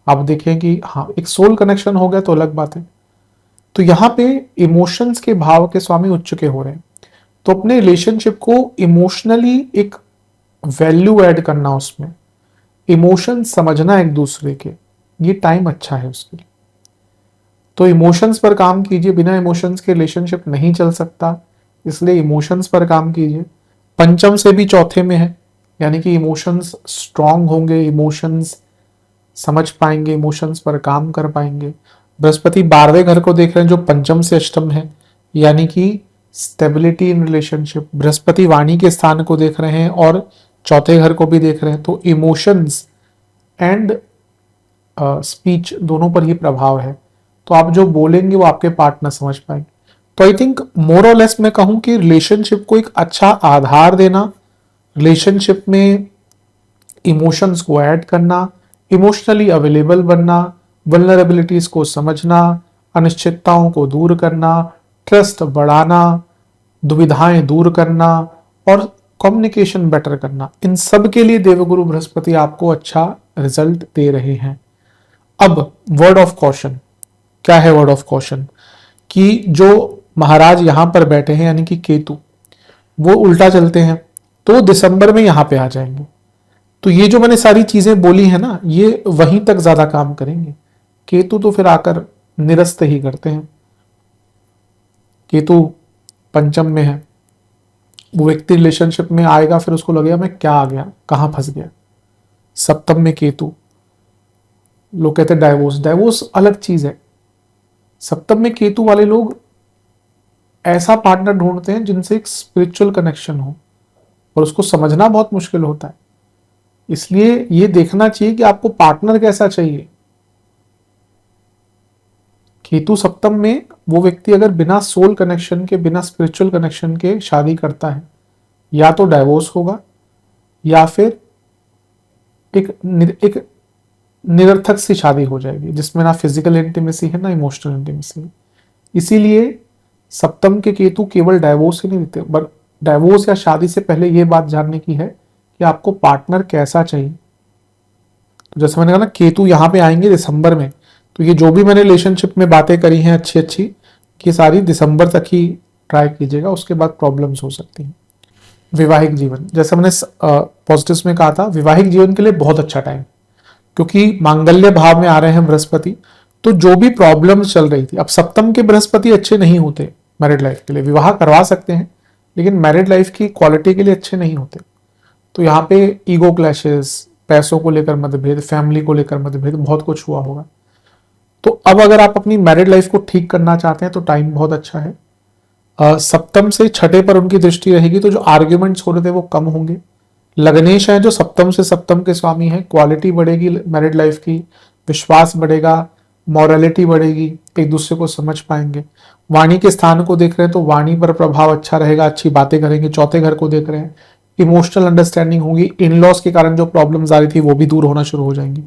आप देखें कि हाँ एक सोल कनेक्शन हो गया तो अलग बात है। तो यहाँ पे इमोशंस के भाव के स्वामी उच्च के हो रहे हैं, तो अपने रिलेशनशिप को इमोशनली एक वैल्यू ऐड करना, उसमें इमोशन समझना एक दूसरे के, ये टाइम अच्छा है उसके लिए। तो इमोशंस पर काम कीजिए, बिना इमोशंस के रिलेशनशिप नहीं चल सकता, इसलिए इमोशंस पर काम कीजिए। पंचम से भी चौथे में है, यानी कि इमोशंस स्ट्रांग होंगे, इमोशंस समझ पाएंगे, इमोशंस पर काम कर पाएंगे। बृहस्पति 12वें घर को देख रहे हैं जो पंचम से अष्टम है, यानी कि स्टेबिलिटी इन रिलेशनशिप। बृहस्पति वाणी के स्थान को देख रहे हैं और चौथे घर को भी देख रहे हैं, तो इमोशंस एंड स्पीच दोनों पर ही प्रभाव है। तो आप जो बोलेंगे वो आपके पार्टनर समझ पाएंगे। तो आई थिंक मोर और लेस मैं कहूं कि रिलेशनशिप को एक अच्छा आधार देना, रिलेशनशिप में इमोशंस को ऐड करना, इमोशनली अवेलेबल बनना, वल्नरेबिलिटीज को समझना, अनिश्चितताओं को दूर करना, ट्रस्ट बढ़ाना, दुविधाएं दूर करना और कम्युनिकेशन बेटर करना, इन सब के लिए देवगुरु बृहस्पति आपको अच्छा रिजल्ट दे रहे हैं। अब वर्ड ऑफ कॉशन क्या है? वर्ड ऑफ कॉशन कि जो महाराज यहां पर बैठे हैं यानी कि केतु, वो उल्टा चलते हैं तो दिसंबर में यहां पे आ जाएंगे। तो ये जो मैंने सारी चीजें बोली है ना, ये वहीं तक ज्यादा काम करेंगे। केतु तो फिर आकर निरस्त ही करते हैं। केतु पंचम में है, वो व्यक्ति रिलेशनशिप में आएगा फिर उसको लगेगा मैं क्या आ गया, कहां फंस गया। सप्तम में केतु, लोग कहते हैं डाइवोर्स, डाइवोर्स अलग चीज है। सप्तम में केतु वाले लोग ऐसा पार्टनर ढूंढते हैं जिनसे एक स्पिरिचुअल कनेक्शन हो, और उसको समझना बहुत मुश्किल होता है। इसलिए ये देखना चाहिए कि आपको पार्टनर कैसा चाहिए। केतु सप्तम में वो व्यक्ति अगर बिना सोल कनेक्शन के, बिना स्पिरिचुअल कनेक्शन के शादी करता है, या तो डाइवोर्स होगा या फिर एक निरर्थक सी शादी हो जाएगी जिसमें ना फिजिकल इंटीमेसी है ना इमोशनल इंटीमेसी है। इसीलिए सप्तम के केतु केवल डाइवोर्स ही नहीं देते, बट डाइवोर्स या शादी से पहले यह बात जानने की है कि आपको पार्टनर कैसा चाहिए। तो जैसे मैंने कहा ना, केतु यहाँ पे आएंगे दिसंबर में, तो ये जो भी मैंने रिलेशनशिप में बातें करी हैं अच्छी अच्छी, कि सारी दिसंबर तक ही ट्राई कीजिएगा, उसके बाद प्रॉब्लम्स हो सकती हैं। वैवाहिक जीवन, जैसे मैंने पॉजिटिव्स में कहा था, वैवाहिक जीवन के लिए बहुत अच्छा टाइम, क्योंकि मांगल्य भाव में आ रहे हैं बृहस्पति। तो जो भी प्रॉब्लम्स चल रही थी, अब सप्तम के बृहस्पति अच्छे नहीं होते मैरिड लाइफ के लिए, विवाह करवा सकते हैं लेकिन मैरिड लाइफ की क्वालिटी के लिए अच्छे नहीं होते। तो यहाँ पे ईगो क्लैशेस, पैसों को लेकर मतभेद, फैमिली को लेकर मतभेद, बहुत कुछ हुआ होगा। तो अब अगर आप अपनी मैरिड लाइफ को ठीक करना चाहते हैं तो टाइम बहुत अच्छा है। सप्तम से छठे पर उनकी दृष्टि रहेगी, तो जो आर्ग्यूमेंट्स हो रहे थे वो कम होंगे। लग्नेश है जो सप्तम से सप्तम के स्वामी है, क्वालिटी बढ़ेगी मैरिड लाइफ की, विश्वास बढ़ेगा, मॉरलिटी बढ़ेगी, एक दूसरे को समझ पाएंगे। वाणी के स्थान को देख रहे हैं तो वाणी पर प्रभाव अच्छा रहेगा, अच्छी बातें करेंगे। चौथे घर को देख रहे हैं, इमोशनल अंडरस्टैंडिंग होगी, इन लॉज के कारण जो प्रॉब्लम्स आ रही थी वो भी दूर होना शुरू हो जाएंगी।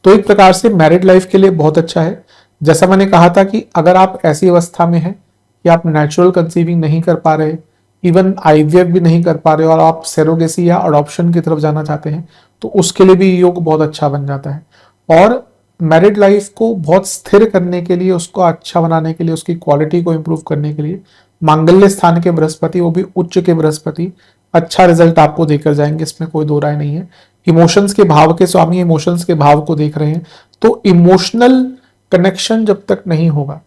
तो एक प्रकार से मैरिड लाइफ के लिए बहुत अच्छा है। जैसा मैंने कहा था कि अगर आप ऐसी अवस्था में हैं कि आप नेचुरल कंसीविंग नहीं कर पा रहे, इवन आईवीएफ भी नहीं कर पा रहे और आप सेरोगेसी या अडॉप्शन की तरफ जाना चाहते हैं, तो उसके लिए भी योग बहुत अच्छा बन जाता है। और मैरिड लाइफ को बहुत स्थिर करने के लिए, उसको अच्छा बनाने के लिए, उसकी क्वालिटी को इंप्रूव करने के लिए मांगल्य स्थान के बृहस्पति, वो भी उच्च के बृहस्पति, अच्छा रिजल्ट आपको देकर जाएंगे, इसमें कोई दो राय नहीं है। इमोशंस के भाव के स्वामी इमोशंस के भाव को देख रहे हैं, तो इमोशनल कनेक्शन जब तक नहीं होगा,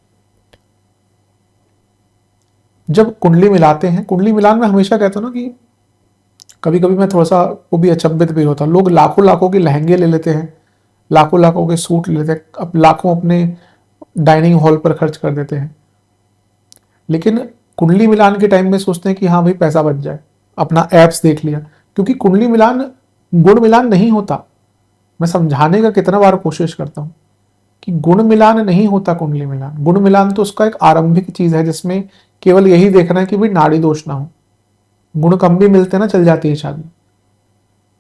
जब कुंडली मिलाते हैं, कुंडली मिलान में हमेशा कहता हूं ना कि कभी कभी मैं थोड़ा सा वो भी अचंभित भी होता, लोग लाखों लाखों के लहंगे ले लेते हैं, लाखों लाखों के सूट ले लेते हैं, अब लाखों अपने डाइनिंग हॉल पर खर्च कर देते हैं, लेकिन कुंडली मिलान के टाइम में सोचते हैं कि हाँ भाई पैसा बच जाए, अपना एप्स देख लिया। क्योंकि कुंडली मिलान गुण मिलान नहीं होता। मैं समझाने का कितना बार कोशिश करता हूं कि गुण मिलान नहीं होता कुंडली मिलान। गुण मिलान तो उसका एक आरंभिक चीज है जिसमें केवल यही देखना है कि भाई नाड़ी दोष ना हो, गुण कम भी मिलते ना चल जाती है शादी।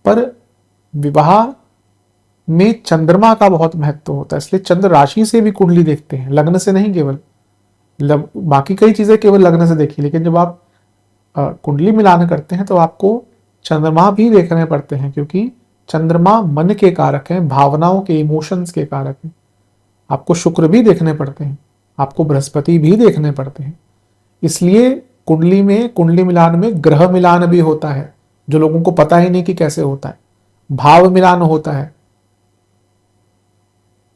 पर विवाह में चंद्रमा का बहुत महत्व होता है, इसलिए चंद्र राशि से भी कुंडली देखते हैं, लग्न से नहीं। केवल बाकी कई चीजें केवल लग्न से देखी, लेकिन जब आप कुंडली मिलान करते हैं तो आपको चंद्रमा भी देखने पड़ते हैं, क्योंकि चंद्रमा मन के कारक हैं, भावनाओं के, इमोशंस के कारक हैं। आपको शुक्र भी देखने पड़ते हैं, आपको बृहस्पति भी देखने पड़ते हैं। इसलिए कुंडली में, कुंडली मिलान में ग्रह मिलान भी होता है, जो लोगों को पता ही नहीं कि कैसे होता है। भाव मिलान होता है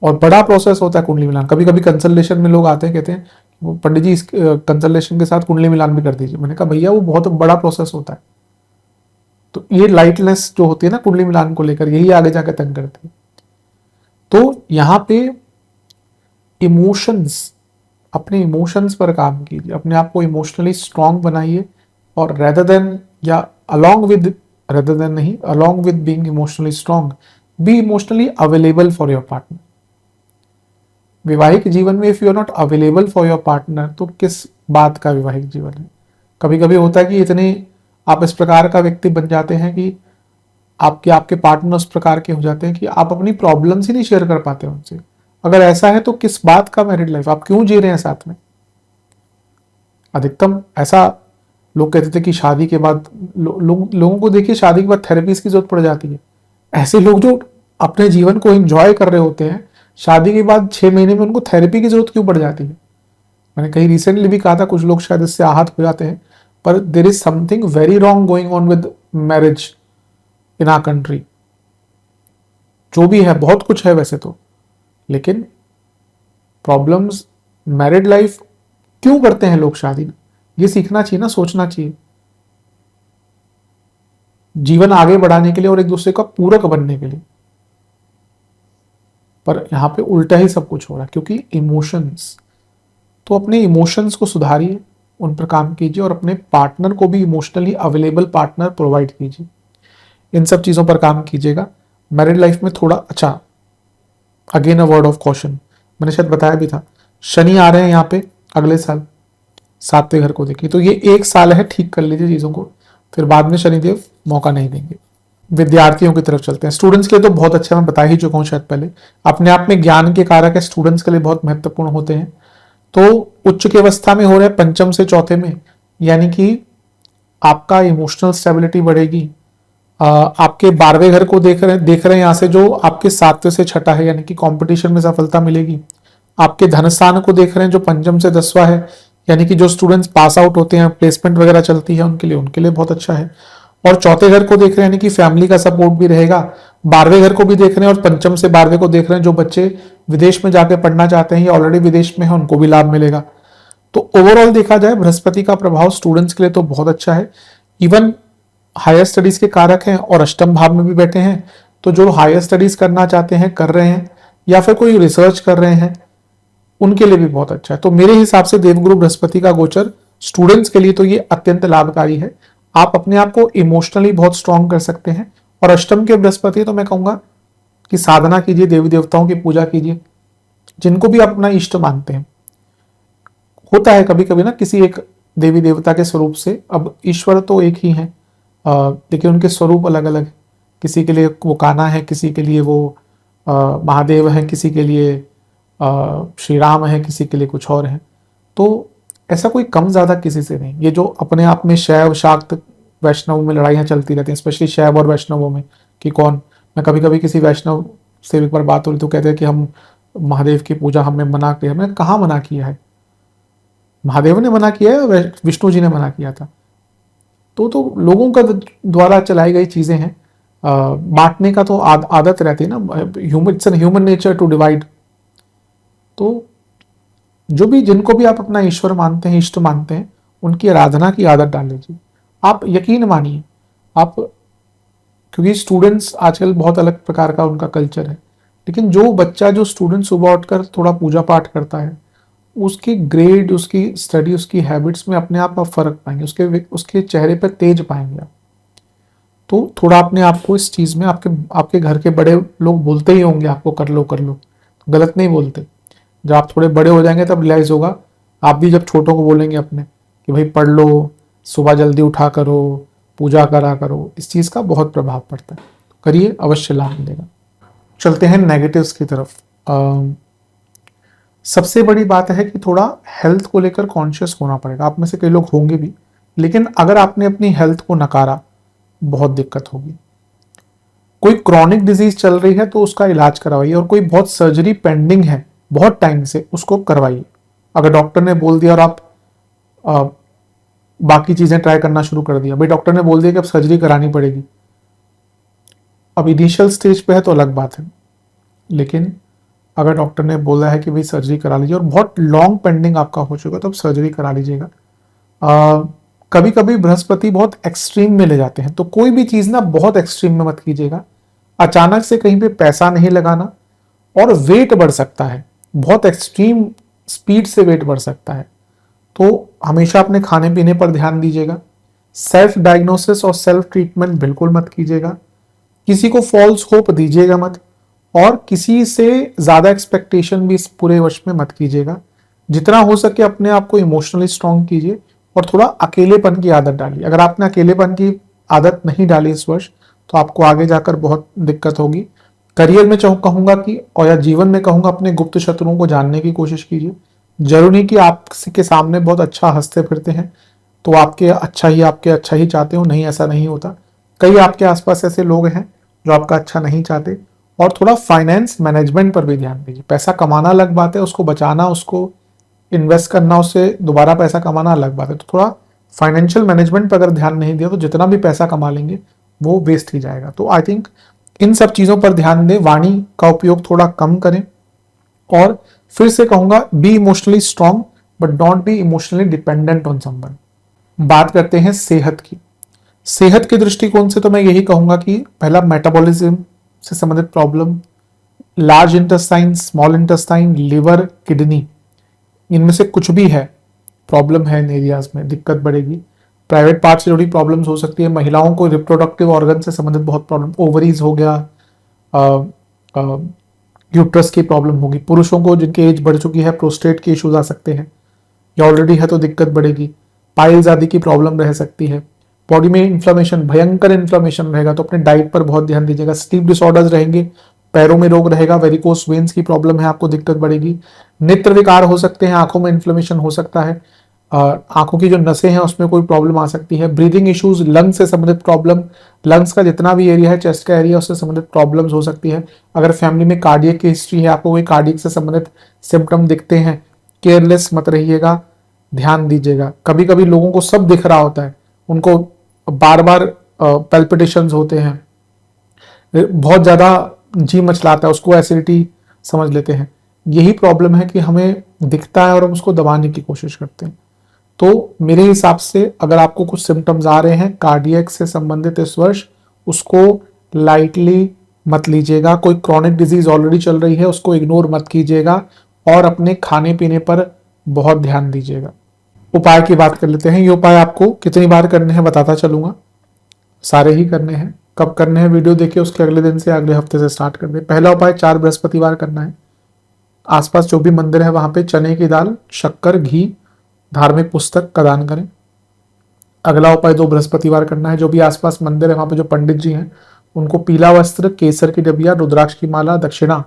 और बड़ा प्रोसेस होता है कुंडली मिलान। कभी कभी कंसल्टेशन में लोग आते हैं, कहते हैं पंडित जी इस कंसल्टेशन के साथ कुंडली मिलान भी कर दीजिए। मैंने कहा भैया वो बहुत बड़ा प्रोसेस होता है। तो ये लाइटनेस जो होती है ना कुंडली मिलान को लेकर, यही आगे जाकर तंग करती है। तो यहां पे इमोशंस, अपने इमोशंस पर काम कीजिए, अपने आप को इमोशनली स्ट्रांग बनाइए, और रेदर देन या अलोंग विद, रेदर देन नहीं, along with being emotionally strong, be emotionally available for your partner. वैवाहिक जीवन में if you are not available for your partner, तो किस बात का वैवाहिक जीवन है। कभी कभी होता है कि इतने आप इस प्रकार का व्यक्ति बन जाते हैं कि आपके पार्टनर उस प्रकार के हो जाते हैं कि आप अपनी प्रॉब्लम्स ही नहीं शेयर कर पाते उनसे। अगर ऐसा है तो किस बात का मैरिड लाइफ, आप क्यों जी रहे हैं साथ में। अधिकतम ऐसा लोग कहते थे कि शादी के बाद लोगों को देखिए शादी के बाद थेरेपीज की जरूरत पड़ जाती है। ऐसे लोग जो अपने जीवन को एंजॉय कर रहे होते हैं, शादी के बाद 6 महीने में उनको थेरेपी की जरूरत क्यों पड़ जाती है। मैंने कहीं रिसेंटली भी कहा था, कुछ लोग शायद इससे आहत हो जाते हैं, पर there is something very wrong going on with marriage in our country. जो भी है बहुत कुछ है वैसे तो, लेकिन प्रॉब्लम्स, मैरिड लाइफ क्यों करते हैं लोग शादी, ये सीखना चाहिए ना, सोचना चाहिए, जीवन आगे बढ़ाने के लिए और एक दूसरे का पूरक बनने के लिए। पर यहां पे उल्टा ही सब कुछ हो रहा है, क्योंकि इमोशंस। तो अपने इमोशंस को सुधारिए, उन पर काम कीजिए, और अपने पार्टनर को भी इमोशनली अवेलेबल पार्टनर प्रोवाइड कीजिए। इन सब चीजों पर काम कीजिएगा। मैरिड लाइफ में थोड़ा अच्छा, again a word of caution, मैंने शायद बताया भी था, शनि आ रहे हैं यहाँ पे अगले साल, 7वें घर को देखिए, तो ये 1 साल है, ठीक कर लीजिए चीजों को, फिर बाद में शनिदेव मौका नहीं देंगे। विद्यार्थियों की तरफ चलते हैं। स्टूडेंट्स के लिए तो बहुत अच्छा, मैं बता ही चुका हूं शायद पहले, अपने आप में ज्ञान के कारक है, स्टूडेंट्स के लिए बहुत महत्वपूर्ण होते हैं। तो उच्च की अवस्था में हो रहे हैं पंचम से चौथे में, यानी कि आपका इमोशनल स्टेबिलिटी बढ़ेगी। आपके 12वें घर को देख रहे हैं यहाँ से, जो आपके 7वें से छठा है, यानी कि कंपटीशन में सफलता मिलेगी। आपके धन स्थान को देख रहे हैं जो पंचम से 10वां है, यानी कि जो स्टूडेंट्स पास आउट होते हैं, प्लेसमेंट वगैरह चलती है उनके लिए बहुत अच्छा है। और चौथे घर को देख रहे हैं, यानी कि फैमिली का सपोर्ट भी रहेगा। 12वें घर को भी देख रहे हैं और पंचम से 12वें को देख रहे हैं, जो बच्चे विदेश में जाकर पढ़ना चाहते हैं या ऑलरेडी विदेश में है उनको भी लाभ मिलेगा। तो ओवरऑल देखा जाए बृहस्पति का प्रभाव स्टूडेंट्स के लिए तो बहुत अच्छा है। इवन हायर स्टडीज के कारक हैं और अष्टम भाव में भी बैठे हैं, तो जो हायर स्टडीज करना चाहते हैं, कर रहे हैं, या फिर कोई रिसर्च कर रहे हैं, उनके लिए भी बहुत अच्छा है। तो मेरे हिसाब से देवगुरु बृहस्पति का गोचर स्टूडेंट्स के लिए तो ये अत्यंत लाभकारी है। आप अपने आप को इमोशनली बहुत स्ट्रांग कर सकते हैं। और अष्टम के बृहस्पति तो मैं कहूंगा कि साधना कीजिए, देवी देवताओं की पूजा कीजिए, जिनको भी आप अपना इष्ट मानते हैं। होता है कभी कभी ना किसी एक देवी देवता के स्वरूप से, अब ईश्वर तो एक ही है लेकिन उनके स्वरूप अलग अलग है। किसी के लिए वो कान्हा है, किसी के लिए वो महादेव है, किसी के लिए श्री राम है, किसी के लिए कुछ और है। तो ऐसा कोई कम ज्यादा किसी से नहीं। ये जो अपने आप में शैव शाक्त वैष्णव में लड़ाइयाँ चलती रहती हैं, स्पेशली शैव और वैष्णवों में, कि कौन। मैं कभी कभी किसी वैष्णव से एक बार बात हो रही तो कहते हैं कि हम महादेव की पूजा हमने मना किया। मैंने कहाँ मना किया है? महादेव ने मना किया है या विष्णु जी ने मना किया था? तो लोगों का द्वारा चलाई गई चीजें हैं। बांटने का तो आदत रहती है ना, ह्यूमन नेचर टू डिवाइड। तो जो भी, जिनको भी आप अपना ईश्वर मानते हैं, इष्ट मानते हैं, उनकी आराधना की आदत डाल लीजिए। आप यकीन मानिए, आप, क्योंकि स्टूडेंट्स आजकल बहुत अलग प्रकार का उनका कल्चर है, लेकिन जो बच्चा, जो स्टूडेंट सुबह उठकर थोड़ा पूजा पाठ करता है, उसकी ग्रेड, उसकी स्टडी, उसकी हैबिट्स में अपने आप फर्क पाएंगे, उसके चेहरे पर तेज पाएंगे आप। तो थोड़ा अपने आप को इस चीज में, आपके घर के बड़े लोग बोलते ही होंगे आपको, कर लो कर लो, गलत नहीं बोलते। जब आप थोड़े बड़े हो जाएंगे तब रियलाइज होगा। आप भी जब छोटों को बोलेंगे अपने कि भाई पढ़ लो, सुबह जल्दी उठा करो, पूजा करा करो, इस चीज का बहुत प्रभाव पड़ता है। करिए, अवश्य लाभ मिलेगा। चलते हैं नेगेटिव्स की तरफ। सबसे बड़ी बात है कि थोड़ा हेल्थ को लेकर कॉन्शियस होना पड़ेगा। आप में से कई लोग होंगे भी, लेकिन अगर आपने अपनी हेल्थ को नकारा, बहुत दिक्कत होगी। कोई क्रॉनिक डिजीज चल रही है तो उसका इलाज करवाइए, और कोई बहुत सर्जरी पेंडिंग है बहुत टाइम से, उसको करवाइए। अगर डॉक्टर ने बोल दिया और आप बाकी चीजें ट्राई करना शुरू कर दिया, भाई डॉक्टर ने बोल दिया कि अब सर्जरी करानी पड़ेगी, अब इनिशियल स्टेज पे है तो अलग बात है, लेकिन अगर डॉक्टर ने बोला है कि भाई सर्जरी करा लीजिए और बहुत लॉन्ग पेंडिंग आपका हो चुका तो अब सर्जरी करा लीजिएगा। कभी कभी बृहस्पति बहुत एक्सट्रीम में ले जाते हैं, तो कोई भी चीज ना बहुत एक्सट्रीम में मत कीजिएगा। अचानक से कहीं पे पैसा नहीं लगाना, और वेट बढ़ सकता है, बहुत एक्सट्रीम स्पीड से वेट बढ़ सकता है। तो हमेशा अपने खाने पीने पर ध्यान दीजिएगा। सेल्फ डायग्नोसिस और सेल्फ ट्रीटमेंट बिल्कुल मत कीजिएगा। किसी को फॉल्स होप दीजिएगा मत, और किसी से ज्यादा एक्सपेक्टेशन भी इस पूरे वर्ष में मत कीजिएगा। जितना हो सके अपने आप को इमोशनली स्ट्रांग कीजिए, और थोड़ा अकेलेपन की आदत डालिए। अगर आपने अकेलेपन की आदत नहीं डाली इस वर्ष, तो आपको आगे जाकर बहुत दिक्कत होगी। करियर में कहूंगा कि, और या जीवन में कहूंगा, अपने गुप्त शत्रुओं को जानने की कोशिश कीजिए। जरूरी नहीं कि आप किसी के सामने बहुत अच्छा हंसते फिरते हैं तो आपके अच्छा ही चाहते हो, नहीं, ऐसा नहीं होता। कई आपके आसपास ऐसे लोग हैं जो आपका अच्छा नहीं चाहते। और थोड़ा फाइनेंस मैनेजमेंट पर भी ध्यान दीजिए। पैसा कमाना अलग बात है, उसको बचाना, उसको इन्वेस्ट करना, उससे दोबारा पैसा कमाना अलग बात है। तो थोड़ा फाइनेंशियल मैनेजमेंट पर अगर ध्यान नहीं दिया तो जितना भी पैसा कमा लेंगे वो वेस्ट ही जाएगा। तो आई थिंक इन सब चीजों पर ध्यान दें, वाणी का उपयोग थोड़ा कम करें, और फिर से कहूंगा, B emotionally strong but don't be emotionally dependent on someone. बात करते हैं सेहत की। सेहत के दृष्टिकोण से तो मैं यही कहूंगा कि पहला, मेटाबॉलिज्म से संबंधित problem, large intestine, small intestine, liver, kidney, इनमें से कुछ भी है, प्रॉब्लम है इन एरियाज में, दिक्कत बढ़ेगी। प्राइवेट पार्ट से जुड़ी प्रॉब्लम्स हो सकती है। महिलाओं को रिप्रोडक्टिव ऑर्गन से संबंधित बहुत प्रॉब्लम, ओवरीज हो गया, यूट्रस की प्रॉब्लम होगी। पुरुषों को जिनकी एज बढ़ चुकी है, प्रोस्टेट के इश्यूज आ सकते हैं, या ऑलरेडी है तो दिक्कत बढ़ेगी। पाइल्स आदि की प्रॉब्लम रह सकती है। बॉडी में इन्फ्लेमेशन, भयंकर इन्फ्लेमेशन रहेगा, तो अपने डाइट पर बहुत ध्यान दीजिएगा। स्लीप डिसऑर्डर्स रहेंगे, पैरों में रोग रहेगा, वेरिकोस वेन्स की प्रॉब्लम है, आपको दिक्कत बढ़ेगी। नेत्र विकार हो सकते हैं, आंखों में इन्फ्लेमेशन हो सकता है, आंखों की जो नसें हैं उसमें कोई प्रॉब्लम आ सकती है। ब्रीदिंग इश्यूज, लंग्स से संबंधित प्रॉब्लम, लंग्स का जितना भी एरिया है, चेस्ट का एरिया, उससे संबंधित प्रॉब्लम्स हो सकती है। अगर फैमिली में कार्डियक की हिस्ट्री है, आपको कोई कार्डियक से संबंधित सिम्टम दिखते हैं, केयरलेस मत रहिएगा, ध्यान दीजिएगा। कभी कभी लोगों को सब दिख रहा होता है, उनको बार बार पैल्पिटेशंस होते हैं, बहुत ज्यादा जी मचलाता है, उसको एसिडिटी समझ लेते हैं। यही प्रॉब्लम है कि हमें दिखता है और हम उसको दबाने की कोशिश करते हैं। तो मेरे हिसाब से अगर आपको कुछ सिम्टम्स आ रहे हैं कार्डियक से संबंधित इस वर्ष, उसको लाइटली मत लीजिएगा। कोई क्रॉनिक डिजीज ऑलरेडी चल रही है उसको इग्नोर मत कीजिएगा और अपने खाने पीने पर बहुत ध्यान दीजिएगा। उपाय की बात कर लेते हैं। ये उपाय आपको कितनी बार करने हैं बताता चलूंगा। सारे ही करने हैं। कब करने हैं वीडियो देखिए, उसके अगले दिन से अगले हफ्ते से स्टार्ट कर दे। पहला उपाय 4 बृहस्पतिवार करना है। आसपास जो भी मंदिर है वहां पे चने की दाल, शक्कर, घी, धार्मिक पुस्तक का दान करें। अगला उपाय 2 बृहस्पतिवार करना है। जो भी आसपास मंदिर है वहां पे जो पंडित जी हैं उनको पीला वस्त्र, केसर की डबिया, रुद्राक्ष की माला, दक्षिणा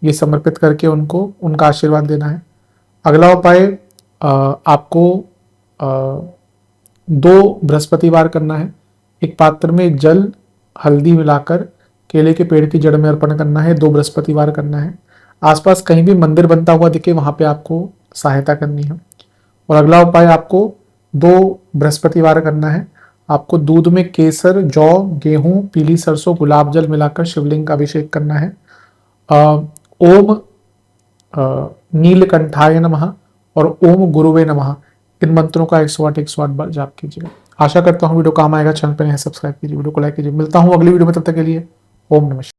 ये समर्पित करके उनको उनका आशीर्वाद देना है। अगला उपाय आपको 2 बृहस्पतिवार करना है। एक पात्र में जल, हल्दी मिलाकर केले के पेड़ की जड़ में अर्पण करना है। 2 बृहस्पतिवार करना है। आसपास कहीं भी मंदिर बनता हुआ दिखे वहां पे आपको सहायता करनी है। और अगला उपाय आपको 2 बृहस्पतिवार करना है। आपको दूध में केसर, जौ, गेहूं, पीली सरसों, गुलाब जल मिलाकर शिवलिंग का अभिषेक करना है। ओम नीलकंठाय नमः और ओम गुरुवे नमः, इन मंत्रों का 108 बार जाप कीजिए। आशा करता हूँ वीडियो काम आएगा। चैनल पर नए सब्सक्राइब कीजिए, वीडियो को लाइक कीजिए। मिलता हूँ अगली वीडियो में, तब तक के लिए ओम नमः।